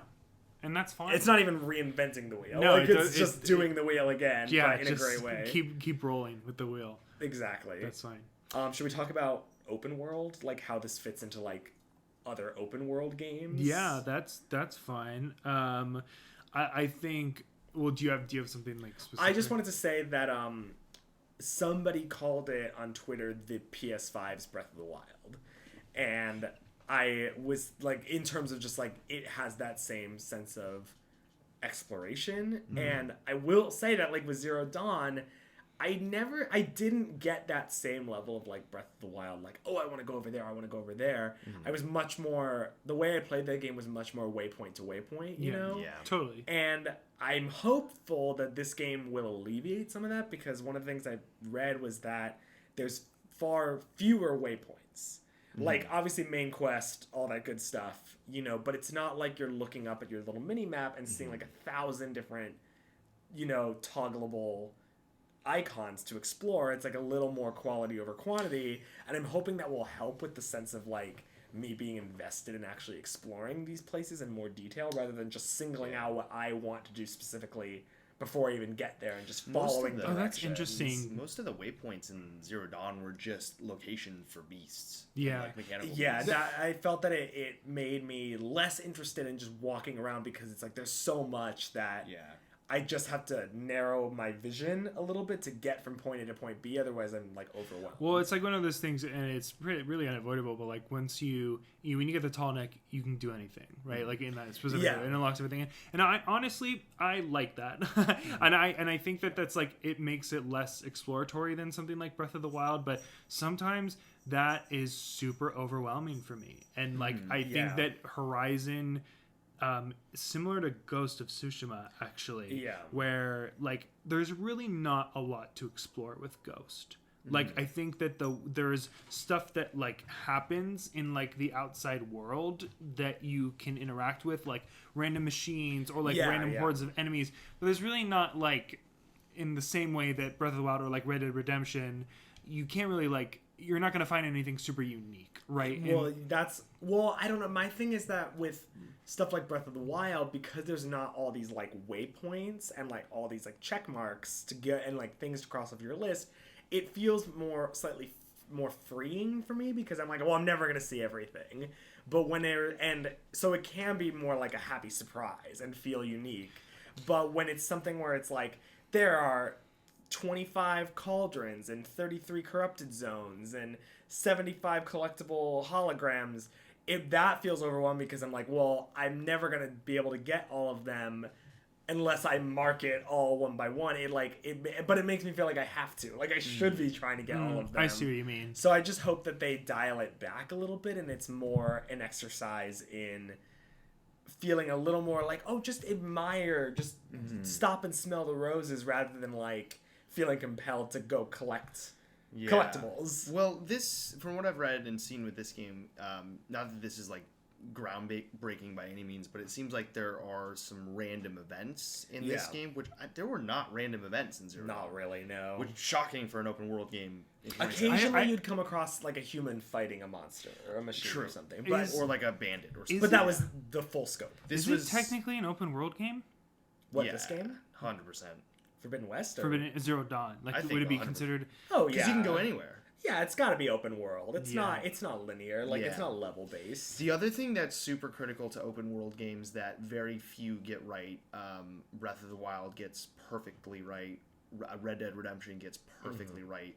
And that's fine. It's not even reinventing the wheel. No, like, it's just doing the wheel again, yeah, but in a just great way. Keep rolling with the wheel. Exactly. That's fine. Should we talk about open world, like how this fits into like other open world games? Yeah, that's fine. I think. Well, do you have something like specific? I just wanted to say that somebody called it on Twitter the PS5's Breath of the Wild, and I was like, in terms of just like it has that same sense of exploration, and I will say that like with Zero Dawn, I didn't get that same level of like Breath of the Wild, like, oh, I want to go over there, I want to go over there. I was much more, the way I played that game was much more waypoint to waypoint, you know? Yeah. Totally. And I'm hopeful that this game will alleviate some of that, because one of the things I read was that there's far fewer waypoints. Like, obviously, main quest, all that good stuff, you know, but it's not like you're looking up at your little mini map and seeing like 1,000 different, you know, toggleable icons to explore. It's like a little more quality over quantity, and I'm hoping that will help with the sense of like me being invested in actually exploring these places in more detail rather than just singling out what I want to do specifically before I even get there and just following the- directions. Oh, that's interesting. Most of the waypoints in Zero Dawn were just location for beasts. Yeah. Like mechanical Yeah, beasts. that, I felt that it made me less interested in just walking around because it's like there's so much that Yeah. I just have to narrow my vision a little bit to get from point A to point B. Otherwise, I'm like overwhelmed. Well, it's like one of those things, and it's really unavoidable. But like once you when you get the tall neck, you can do anything, right? Like in that specific, Yeah. it unlocks everything. And I honestly, I like that, and I think that that's like it makes it less exploratory than something like Breath of the Wild. But sometimes that is super overwhelming for me, and like I think Yeah. that Horizon. Similar to Ghost of Tsushima, actually, Yeah. where like there's really not a lot to explore with Ghost. Like I think that there's stuff that like happens in like the outside world that you can interact with, like random machines or like Yeah, random yeah. hordes of enemies. But there's really not like in the same way that Breath of the Wild or like Red Dead Redemption, you can't really like you're not gonna find anything super unique, right? Well, I don't know. My thing is that with stuff like Breath of the Wild, because there's not all these like waypoints and like all these like check marks to get and like things to cross off your list, it feels slightly more freeing for me because I'm like, well, I'm never gonna see everything. But so it can be more like a happy surprise and feel unique. But when it's something where it's like there are 25 cauldrons and 33 corrupted zones and 75 collectible holograms, that feels overwhelming because I'm like, well, I'm never gonna be able to get all of them unless I mark it all one by one. But it makes me feel like I have to, like I should be trying to get all of them. I see what you mean. So I just hope that they dial it back a little bit and it's more an exercise in feeling a little more like, oh, just admire, just stop and smell the roses rather than like feeling compelled to go collect collectibles. Well, this, from what I've read and seen with this game, not that this is like groundbreaking by any means, but it seems like there are some random events in this Yeah. game, which there were not random events in Zero Dawn. Not really, no. Which is shocking for an open world game. in 2017. Occasionally I- you'd come across like a human fighting a monster or a machine or True. something, but Or like a bandit or something. but that was the full scope. This Is was it technically an open world game? What, this game? 100%. Forbidden West? Or? Forbidden Zero Dawn. Like, I think would it be 100%. considered? Oh Because yeah, you can go anywhere. Yeah, it's got to be open world. It's Yeah. not. It's not linear. Like it's Yeah. not level based. The other thing that's super critical to open world games that very few get right, Breath of the Wild gets perfectly right, Red Dead Redemption gets perfectly right,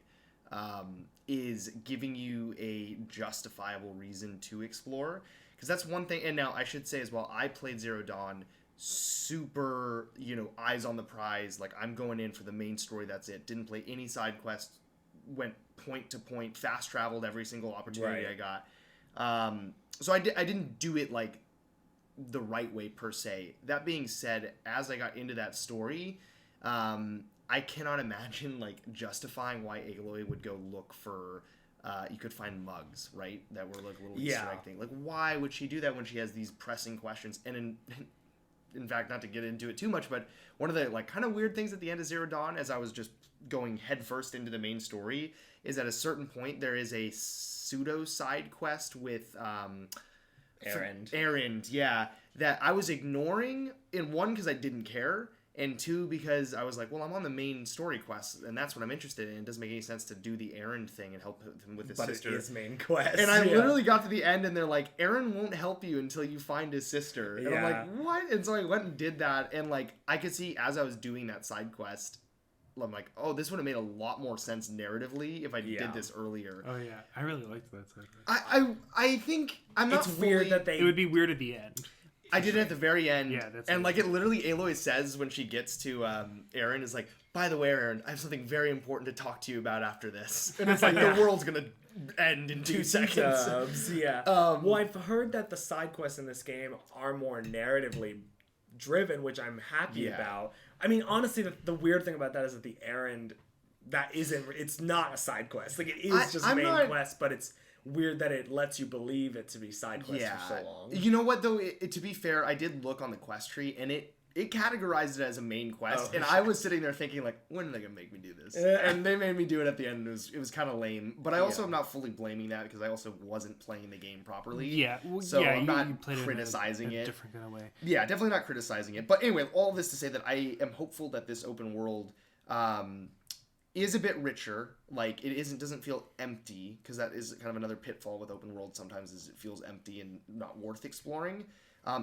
is giving you a justifiable reason to explore. Because that's one thing, and now I should say as well, I played Zero Dawn super, eyes on the prize, like I'm going in for the main story, that's it. Didn't play any side quests, went point to point, fast traveled every single opportunity Right. I got. So I didn't do it like the right way per se. That being said, as I got into that story, I cannot imagine like justifying why Aloy would go look for you could find mugs, right? That were like a little Easter egg thing. Like why would she do that when she has these pressing questions? And in fact, not to get into it too much, but one of the like kind of weird things at the end of Zero Dawn, as I was just going headfirst into the main story, is at a certain point there is a pseudo side quest with Erend, yeah, that I was ignoring, in one because I didn't care, and two because I was like, well, I'm on the main story quest and that's what I'm interested in. It doesn't make any sense to do the Erend thing and help him with his But sister. it is main quest. And I yeah. literally got to the end and they're like, Aaron won't help you until you find his sister. And I'm Yeah. like, what? And so I went and did that. And like, I could see as I was doing that side quest, I'm like, oh, this would have made a lot more sense narratively if I Yeah. did this earlier. Oh yeah, I really liked that side. I think I'm not It's weird fully- that they. It would be weird at the end. I did it at the very end. Yeah, that's and it. like it literally Aloy says when she gets to Aaron is like, by the way, Aaron, I have something very important to talk to you about after this. And it's like the world's gonna end in 2 seconds. Yeah. Well, I've heard that the side quests in this game are more narratively driven, which I'm happy Yeah. about. I mean, honestly, the weird thing about that is that the errand it's not a side quest. Like, it is just I'm main not- quest, but it's weird that it lets you believe it to be side quest for so long. You know what though? To be fair, I did look on the quest tree, and it categorized it as a main quest, Oh, and I was sitting there thinking like, when are they gonna make me do this? Yeah. And they made me do it at the end. And it was kind of lame, but I also Yeah. am not fully blaming that because I also wasn't playing the game properly. Yeah, well, So yeah, I'm not you played criticizing it in a it. different kind of way. Yeah, definitely not criticizing it. But anyway, all this to say that I am hopeful that this open world is a bit richer. Like doesn't feel empty, because that is kind of another pitfall with open world sometimes, is it feels empty and not worth exploring.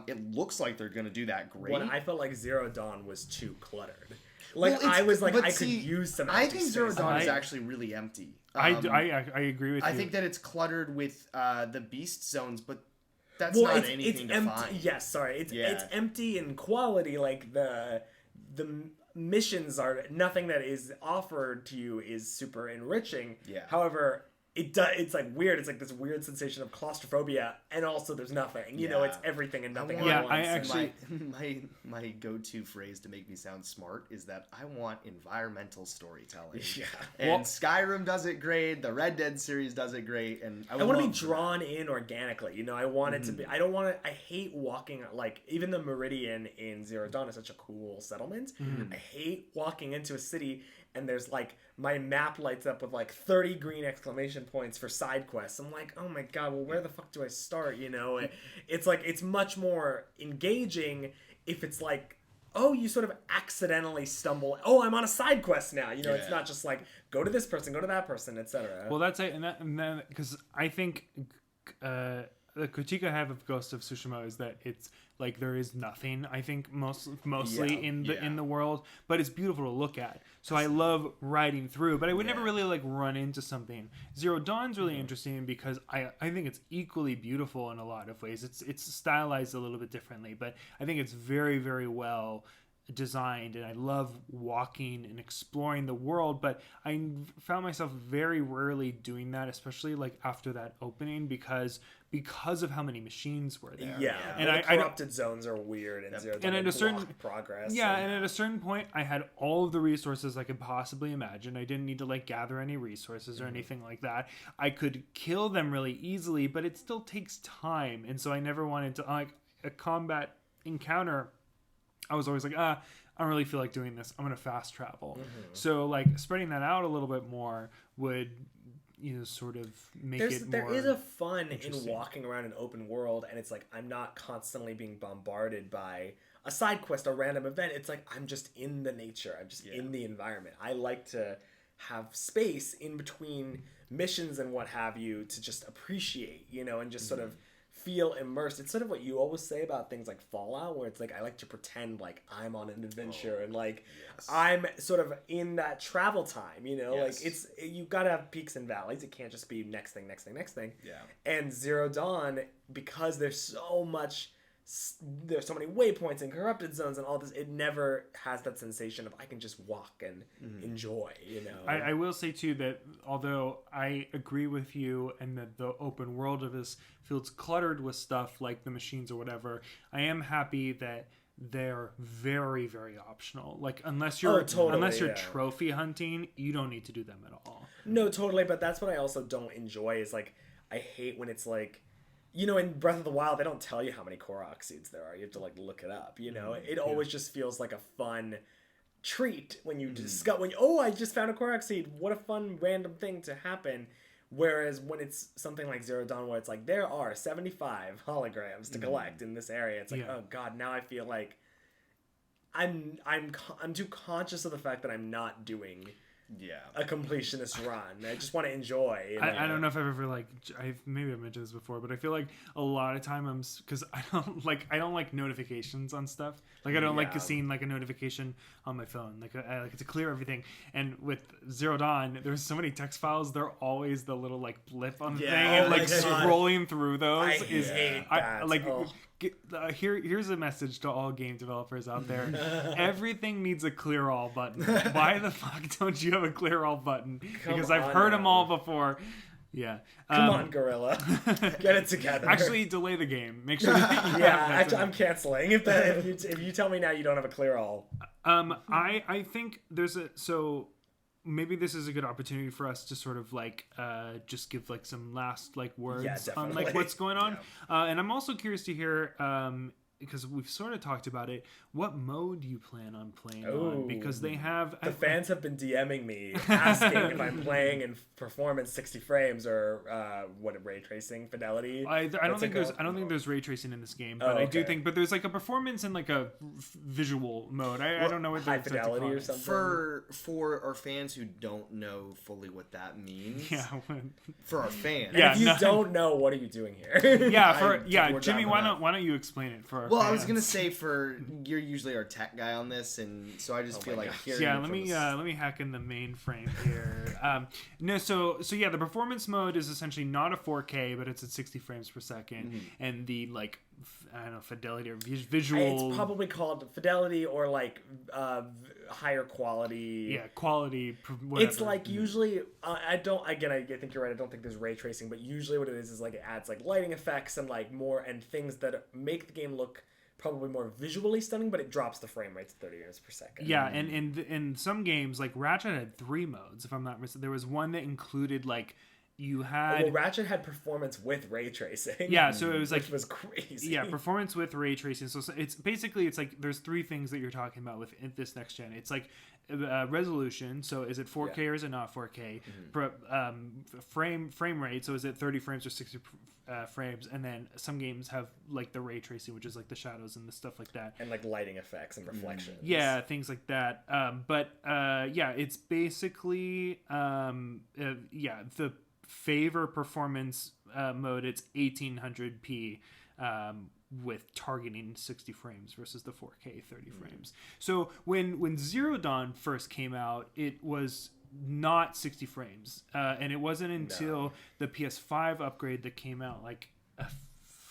It looks like they're gonna do that great. When I felt like Zero Dawn was too cluttered. Like, Well, I was like, but I see, could use some I empty think Zero space. Dawn is I- actually really empty. I agree with you. I think that it's cluttered with the beast zones, but that's Well, not anything to empty. find. Yes, sorry. It's Yeah. empty in quality. Like the missions are nothing that is offered to you is super enriching. Yeah. However, it's like weird. It's like this weird sensation of claustrophobia, and also there's nothing. You know, Yeah. it's everything and nothing. Yeah, at I once. actually- my go-to phrase to make me sound smart is that I want environmental storytelling. Yeah. And Well- Skyrim does it great. The Red Dead series does it great, and I want to be love that. drawn in organically. You know, I want it to be. I don't want to. I hate walking. Like, even the Meridian in Zero Dawn is such a cool settlement. I hate walking into a city and there's like my map lights up with like 30 green exclamation points for side quests. I'm like, oh my god, well, where the fuck do I start? You know, it's like it's much more engaging if it's like, oh, you sort of accidentally stumble. Oh, I'm on a side quest now. You know, it's Yeah. not just like go to this person, go to that person, etc. Well, that's it, and then because I think the critique I have of Ghost of Tsushima is that it's like there is nothing. I think mostly Yeah, in the world, but it's beautiful to look at. So I love riding through, but I would never Yeah. really like run into something. Zero Dawn's really interesting because I think it's equally beautiful in a lot of ways. It's stylized a little bit differently, but I think it's very, very well designed, and I love walking and exploring the world, but I found myself very rarely doing that, especially like after that opening, because of how many machines were there. Yeah, And the I don't- corrupted zones are weird and Zero Dawn And at they a certain- block progress. Yeah, and at a certain point, I had all of the resources I could possibly imagine. I didn't need to like gather any resources or anything like that. I could kill them really easily, but it still takes time, and so I never wanted to like a combat encounter. I was always like, I don't really feel like doing this. I'm gonna fast travel. So like spreading that out a little bit more would, sort of make it more. There is a fun in interesting. walking around an open world, and it's like I'm not constantly being bombarded by a side quest, a random event. It's like I'm just in the nature. I'm just in the environment. I like to have space in between missions and what have you to just appreciate, and just sort of feel immersed. It's sort of what you always say about things like Fallout, where it's like I like to pretend like I'm on an adventure and like I'm sort of in that travel time, like you gotta have peaks and valleys. It can't just be next thing. Yeah. And Zero Dawn, because there's so many waypoints and corrupted zones and all this, it never has that sensation of I can just walk and enjoy, I will say too that although I agree with you and that the open world of this feels cluttered with stuff like the machines or whatever, I am happy that they're very, very optional. Like unless you're totally, trophy hunting, you don't need to do them at all. No, totally, but that's what I also don't enjoy is like I hate when it's like in Breath of the Wild, they don't tell you how many Korok seeds there are. You have to like look it up. It always just feels like a fun treat when you discover I just found a Korok seed. What a fun random thing to happen. Whereas when it's something like Zero Dawn, where it's like there are 75 holograms to collect in this area, it's like oh god, now I feel like I'm too conscious of the fact that I'm not doing a completionist run. I just want to enjoy. I don't know if I've ever maybe I've mentioned this before, but I feel like a lot of time because I don't like notifications on stuff. Like I don't like seeing like a notification on my phone. Like I like to clear everything. And with Zero Dawn, there's so many text files. They're always the little like blip on the thing, and like scrolling through those I hate that. like. Oh. Here's a message to all game developers out there. Everything needs a clear all button. Why the fuck don't you have a clear all button? Because I've on heard them now. all before. Yeah. Come on, Gorilla, get it together. Actually, delay the game. Make sure. That yeah, I'm canceling. If you tell me now you don't have a clear all. I think there's maybe this is a good opportunity for us to sort of like just give like some last like words on like definitely. what's going on. And I'm also curious to hear because we've sort of talked about it, what mode do you plan on playing on? Because they have The fans have been DMing me asking if I'm playing in performance 60 frames or ray tracing fidelity. I don't think there's ray tracing in this game, but I do okay. think there's like a performance and like a visual mode. I don't know what high the fidelity or something. For our fans who don't know fully what that means, Yeah, for our fans, Yeah. If you no. don't know, what are you doing here? yeah. we're Jimmy, not why don't you explain it for our Well, fans? I was gonna say you're usually our tech guy on this, and so I just feel like hearing Yeah, it let from me the let me hack in the mainframe here. No, so yeah, the performance mode is essentially not a 4K, but it's at 60 frames per second, and the like I don't know, fidelity or visual. It's probably called fidelity or like higher quality. Yeah, quality. Whatever. It's like usually I think you're right. I don't think there's ray tracing, but usually what it is like it adds like lighting effects and like more and things that make the game look probably more visually stunning, but it drops the frame rate to 30 frames per second. Yeah, and in some games like Ratchet had 3 modes. If I'm not mistaken, there was one that included like you had. Well, Ratchet had performance with ray tracing. Yeah, so it was like which was crazy. Yeah, performance with ray tracing. So it's basically it's like there's 3 things that you're talking about with this next gen. It's like resolution. So is it 4K or is it not 4K? Frame rate. So is it 30 frames or 60 frames? And then some games have like the ray tracing, which is like the shadows and the stuff like that. And like lighting effects and reflections. Yeah, things like that. Yeah, it's basically the favor performance mode. It's 1800p. With targeting 60 frames versus the 4K 30 frames. So when Zero Dawn first came out, it was not 60 frames. And it wasn't until the PS5 upgrade that came out like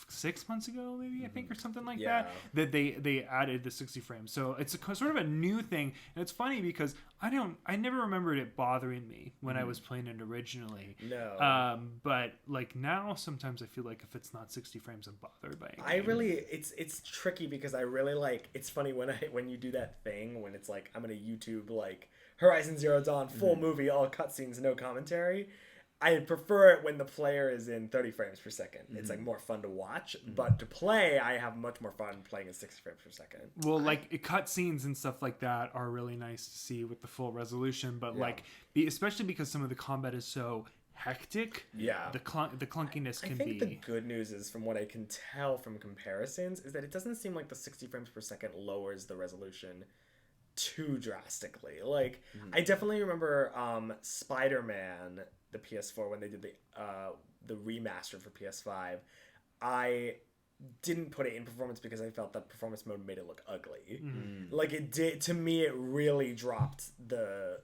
6 months ago, maybe I think, or something like that they added the 60 frames. So it's sort of a new thing, and it's funny because I never remembered it bothering me when I was playing it originally. No. But like now, sometimes I feel like if it's not 60 frames, I'm bothered by it. It's tricky because I really like. It's funny when you do that thing when it's like I'm gonna YouTube like Horizon Zero Dawn full movie, all cutscenes, no commentary. I prefer it when the player is in 30 frames per second. It's like more fun to watch, but to play, I have much more fun playing in 60 frames per second. Well, like cutscenes and stuff like that are really nice to see with the full resolution, but especially because some of the combat is so hectic. Yeah, the clunkiness can I think be. the good news is, from what I can tell from comparisons, is that it doesn't seem like the 60 frames per second lowers the resolution too drastically. Like I definitely remember Spider-Man, the PS4, when they did the remaster for PS5. I didn't put it in performance because I felt that performance mode made it look ugly. Like it did to me. It really dropped the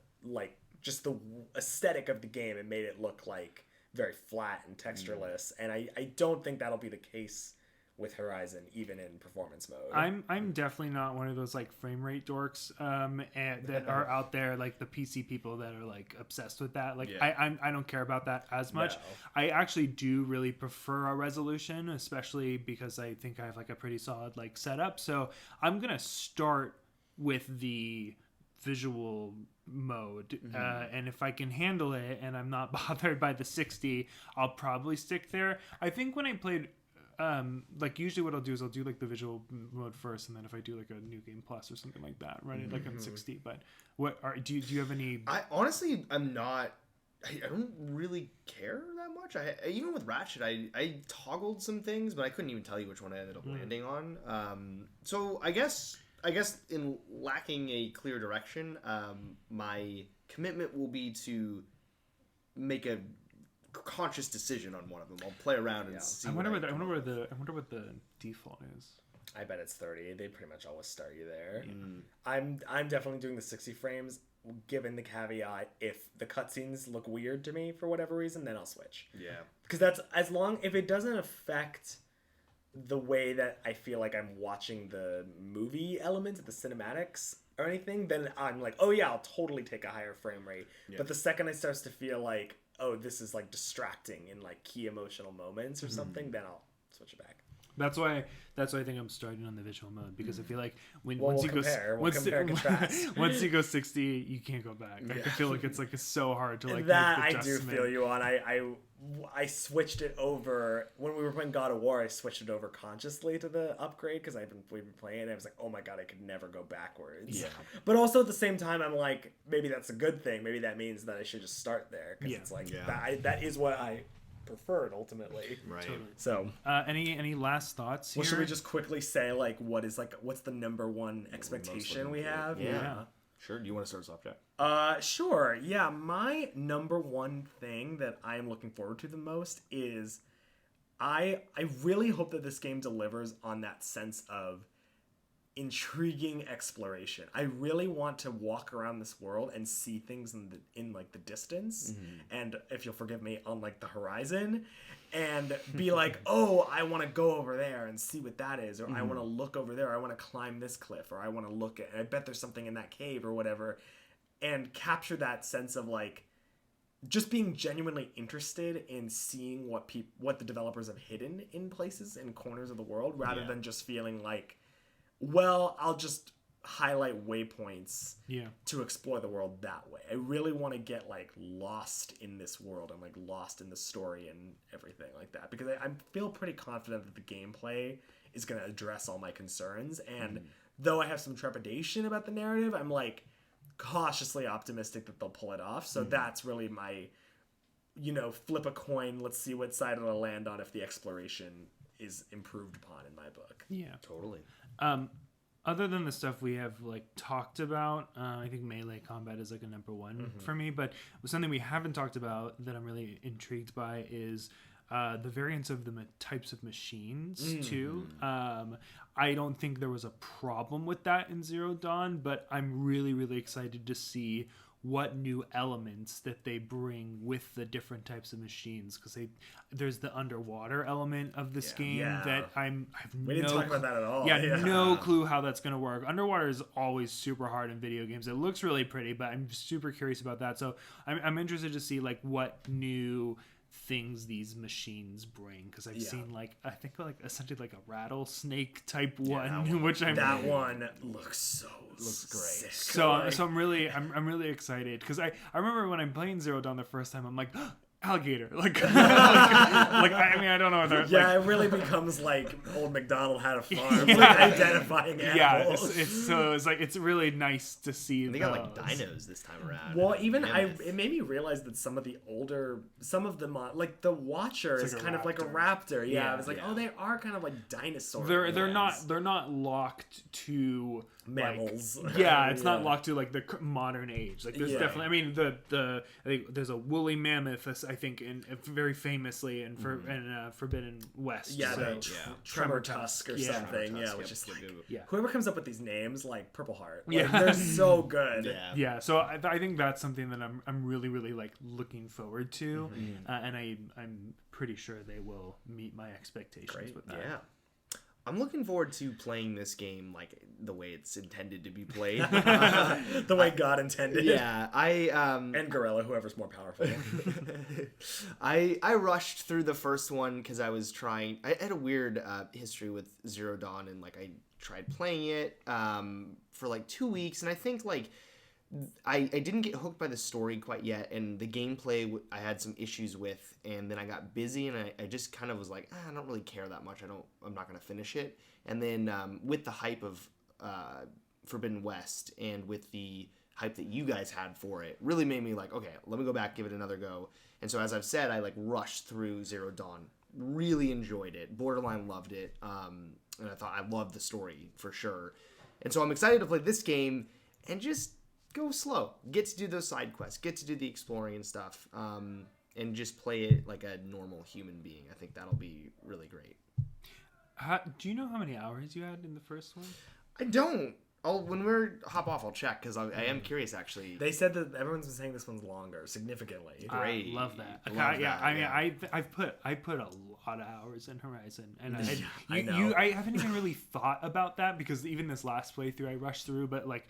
just the aesthetic of the game. It made it look like very flat and textureless, and I don't think that'll be the case with Horizon, even in performance mode. I'm definitely not one of those like frame rate dorks that are out there, like the PC people that are like obsessed with that. Like I don't care about that as much. No. I actually do really prefer a resolution, especially because I think I have like a pretty solid like setup. So I'm gonna start with the visual mode, and if I can handle it and I'm not bothered by the 60, I'll probably stick there. I think when I played like usually what I'll do is I'll do like the visual mode first, and then if I do like a new game plus or something like that, run it like on 60. But do you have any? I honestly, I'm not. I don't really care that much. Even with Ratchet, I toggled some things, but I couldn't even tell you which one I ended up landing on. So I guess in lacking a clear direction, my commitment will be to make a conscious decision on one of them. I'll play around and see. I wonder what the default is. I bet it's 30. They pretty much always start you there. I'm definitely doing the 60 frames, given the caveat if the cutscenes look weird to me for whatever reason, then I'll switch. Yeah. Because that's if it doesn't affect the way that I feel like I'm watching the movie elements, the cinematics or anything, then I'm like, oh yeah, I'll totally take a higher frame rate. Yeah. But the second it starts to feel like, oh, this is like distracting in like key emotional moments or something, then I'll switch it back. That's why I think I'm starting on the visual mode, because I feel like We'll compare and contrast. once you go 60, you can't go back. Like, I feel like it's so hard to like That make I the do adjustment. feel you on. I switched it over when we were playing God of War. I switched it over consciously to the upgrade because we've been playing it. And I was like, oh my god, I could never go backwards. Yeah. But also at the same time, I'm like, maybe that's a good thing. Maybe that means that I should just start there because Yeah. it's like Yeah. that is what I preferred ultimately. Right. Totally. So, Any last thoughts here? well, should we just quickly say like what's the number one expectation we have? Yeah. Sure. Do you want to start us off, Jack? Sure. Yeah, my number one thing that I am looking forward to the most is I really hope that this game delivers on that sense of intriguing exploration. I really want to walk around this world and see things in like the distance, and if you'll forgive me, on like the horizon, and be like, oh, I want to go over there and see what that is, or I want to look over there, or I want to climb this cliff, or I want to look at, I bet there's something in that cave or whatever, and capture that sense of like just being genuinely interested in seeing what the developers have hidden in places and corners of the world, rather than just feeling like, well, I'll just highlight waypoints to explore the world that way. I really want to get like lost in this world and like lost in the story and everything like that, because I feel pretty confident that the gameplay is going to address all my concerns. And though I have some trepidation about the narrative, I'm like cautiously optimistic that they'll pull it off. So that's really my, flip a coin. Let's see what side it'll land on if the exploration is improved upon in my book. Yeah. Totally. Other than the stuff we have like talked about, I think melee combat is like a number one for me. But something we haven't talked about that I'm really intrigued by is the variants of the types of machines too. I don't think there was a problem with that in Zero Dawn, but I'm really, really excited to see what new elements that they bring with the different types of machines, because there's the underwater element of this game that We didn't talk about that at all. no clue how that's going to work. Underwater is always super hard in video games. It looks really pretty, but I'm super curious about that. So I'm interested to see like what new things these machines bring, because I've seen I think essentially like a rattlesnake type one, which that one looks great. sick. So I'm really excited, because I remember when I'm playing Zero Dawn the first time, I'm like, alligator, I don't know if they're it really becomes like old MacDonald had a farm, like identifying animals. It's really nice to see. They got like dinos this time around. Well, even it made me realize that some of the like the Watcher is like a kind of like a raptor. Yeah, I was like, oh, they are kind of like dinosaurs. They're not locked to mammals. It's not locked to like the modern age. Like there's definitely, I mean, I think there's a woolly mammoth, I think, very famously in Forbidden West. Yeah, so, Tremor Tusk or something. Which is like Yeah. whoever comes up with these names, like Purple Heart. Like, they're so good. Yeah, so I think that's something that I'm really, really like looking forward to, and I'm pretty sure they will meet my expectations with that. Yeah. I'm looking forward to playing this game like the way it's intended to be played. The way God intended. Yeah, and Gorilla, whoever's more powerful. I rushed through the first one because I was trying. I had a weird history with Zero Dawn, and like I tried playing it for like 2 weeks, and I think like I didn't get hooked by the story quite yet, and the gameplay I had some issues with, and then I got busy, and I just kind of was like, I don't really care that much. I'm not gonna finish it. And then with the hype of Forbidden West, and with the hype that you guys had for it, really made me like, okay, let me go back, give it another go. And so as I've said, I like rushed through Zero Dawn, really enjoyed it, borderline loved it, and I thought I loved the story for sure. And so I'm excited to play this game and just go slow, get to do those side quests, get to do the exploring and stuff, and just play it like a normal human being. I think that'll be really great. Do you know how many hours you had in the first one? I don't. When we're hop off, I'll check, because I am curious actually. They said that everyone's been saying this one's longer, significantly. Great. I love that. Love that, I mean, yeah. I put a lot of hours in Horizon, and I know. I haven't even really thought about that, because even this last playthrough I rushed through, but like,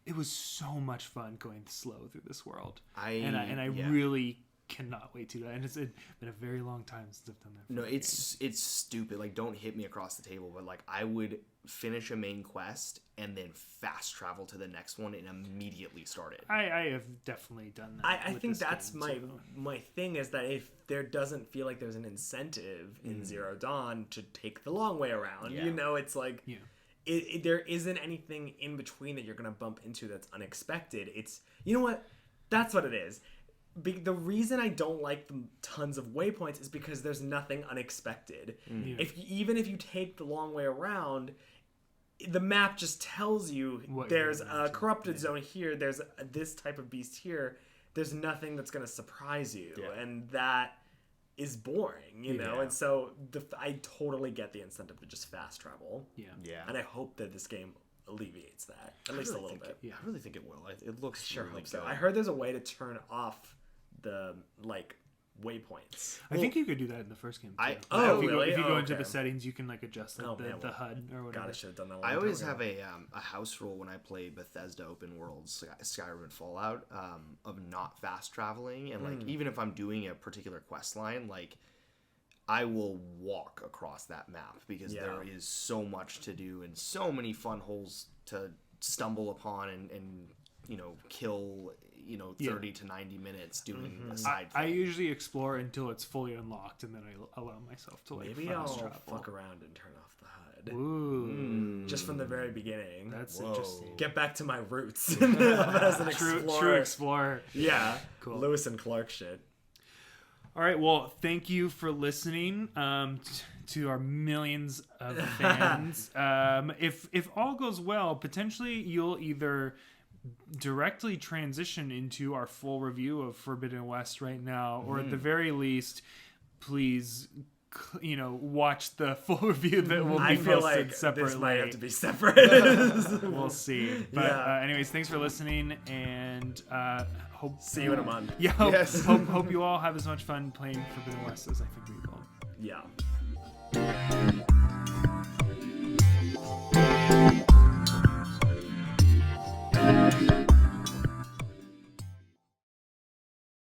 it was so much fun going slow through this world, and I really cannot wait to do that. And it's been a very long time since I've done that. No, it's stupid. Like, don't hit me across the table, but like I would finish a main quest and then fast travel to the next one and immediately start it. I have definitely done that. I with think this that's game, my thing is that if there doesn't feel like there's an incentive in Zero Dawn to take the long way around, Yeah. you know, it's like Yeah. there isn't anything in between that you're gonna bump into that's unexpected. It's, you know what, that's what it is. The reason I don't like the tons of waypoints is because there's nothing unexpected. Even if you take the long way around, the map just tells you What there's you're a going to. corrupted zone here, there's this type of beast here. There's nothing that's going to surprise you, and that is boring, you know. Yeah. And so I totally get the incentive to just fast travel, Yeah. Yeah. and I hope that this game alleviates that at least a little bit. Yeah. I really think it will. It looks Sure really hope so. good. I heard there's a way to turn off the like waypoints. I think you could do that in the first game too. Oh, if you really? Go, if you Oh, go into okay. the settings, you can like adjust like, Oh, the man, well, HUD or whatever. God, I should have done that. I always have a house rule when I play Bethesda open worlds, Skyrim and Fallout, of not fast traveling, and like even if I'm doing a particular quest line, like I will walk across that map because there is so much to do and so many fun holes to stumble upon and you know kill 30 to 90 minutes doing a side I thing. usually explore until it's fully unlocked, and then I allow myself to like Maybe I'll fast travel. fuck around and turn off the HUD Ooh, just from the very beginning. that's Whoa. interesting. Get back to my roots as an explorer. True explorer. Yeah, Cool. Lewis and Clark shit. All right, well, thank you for listening to our millions of fans. If all goes well, potentially you'll either directly transition into our full review of Forbidden West right now, or at the very least, please, watch the full review that will be I feel posted like separately. this might have to be separate. We'll see. But Yeah. anyways, thanks for listening, and hope See you in a month. Yeah, hope, Yes. hope you all have as much fun playing Forbidden West as I think we will. Yeah.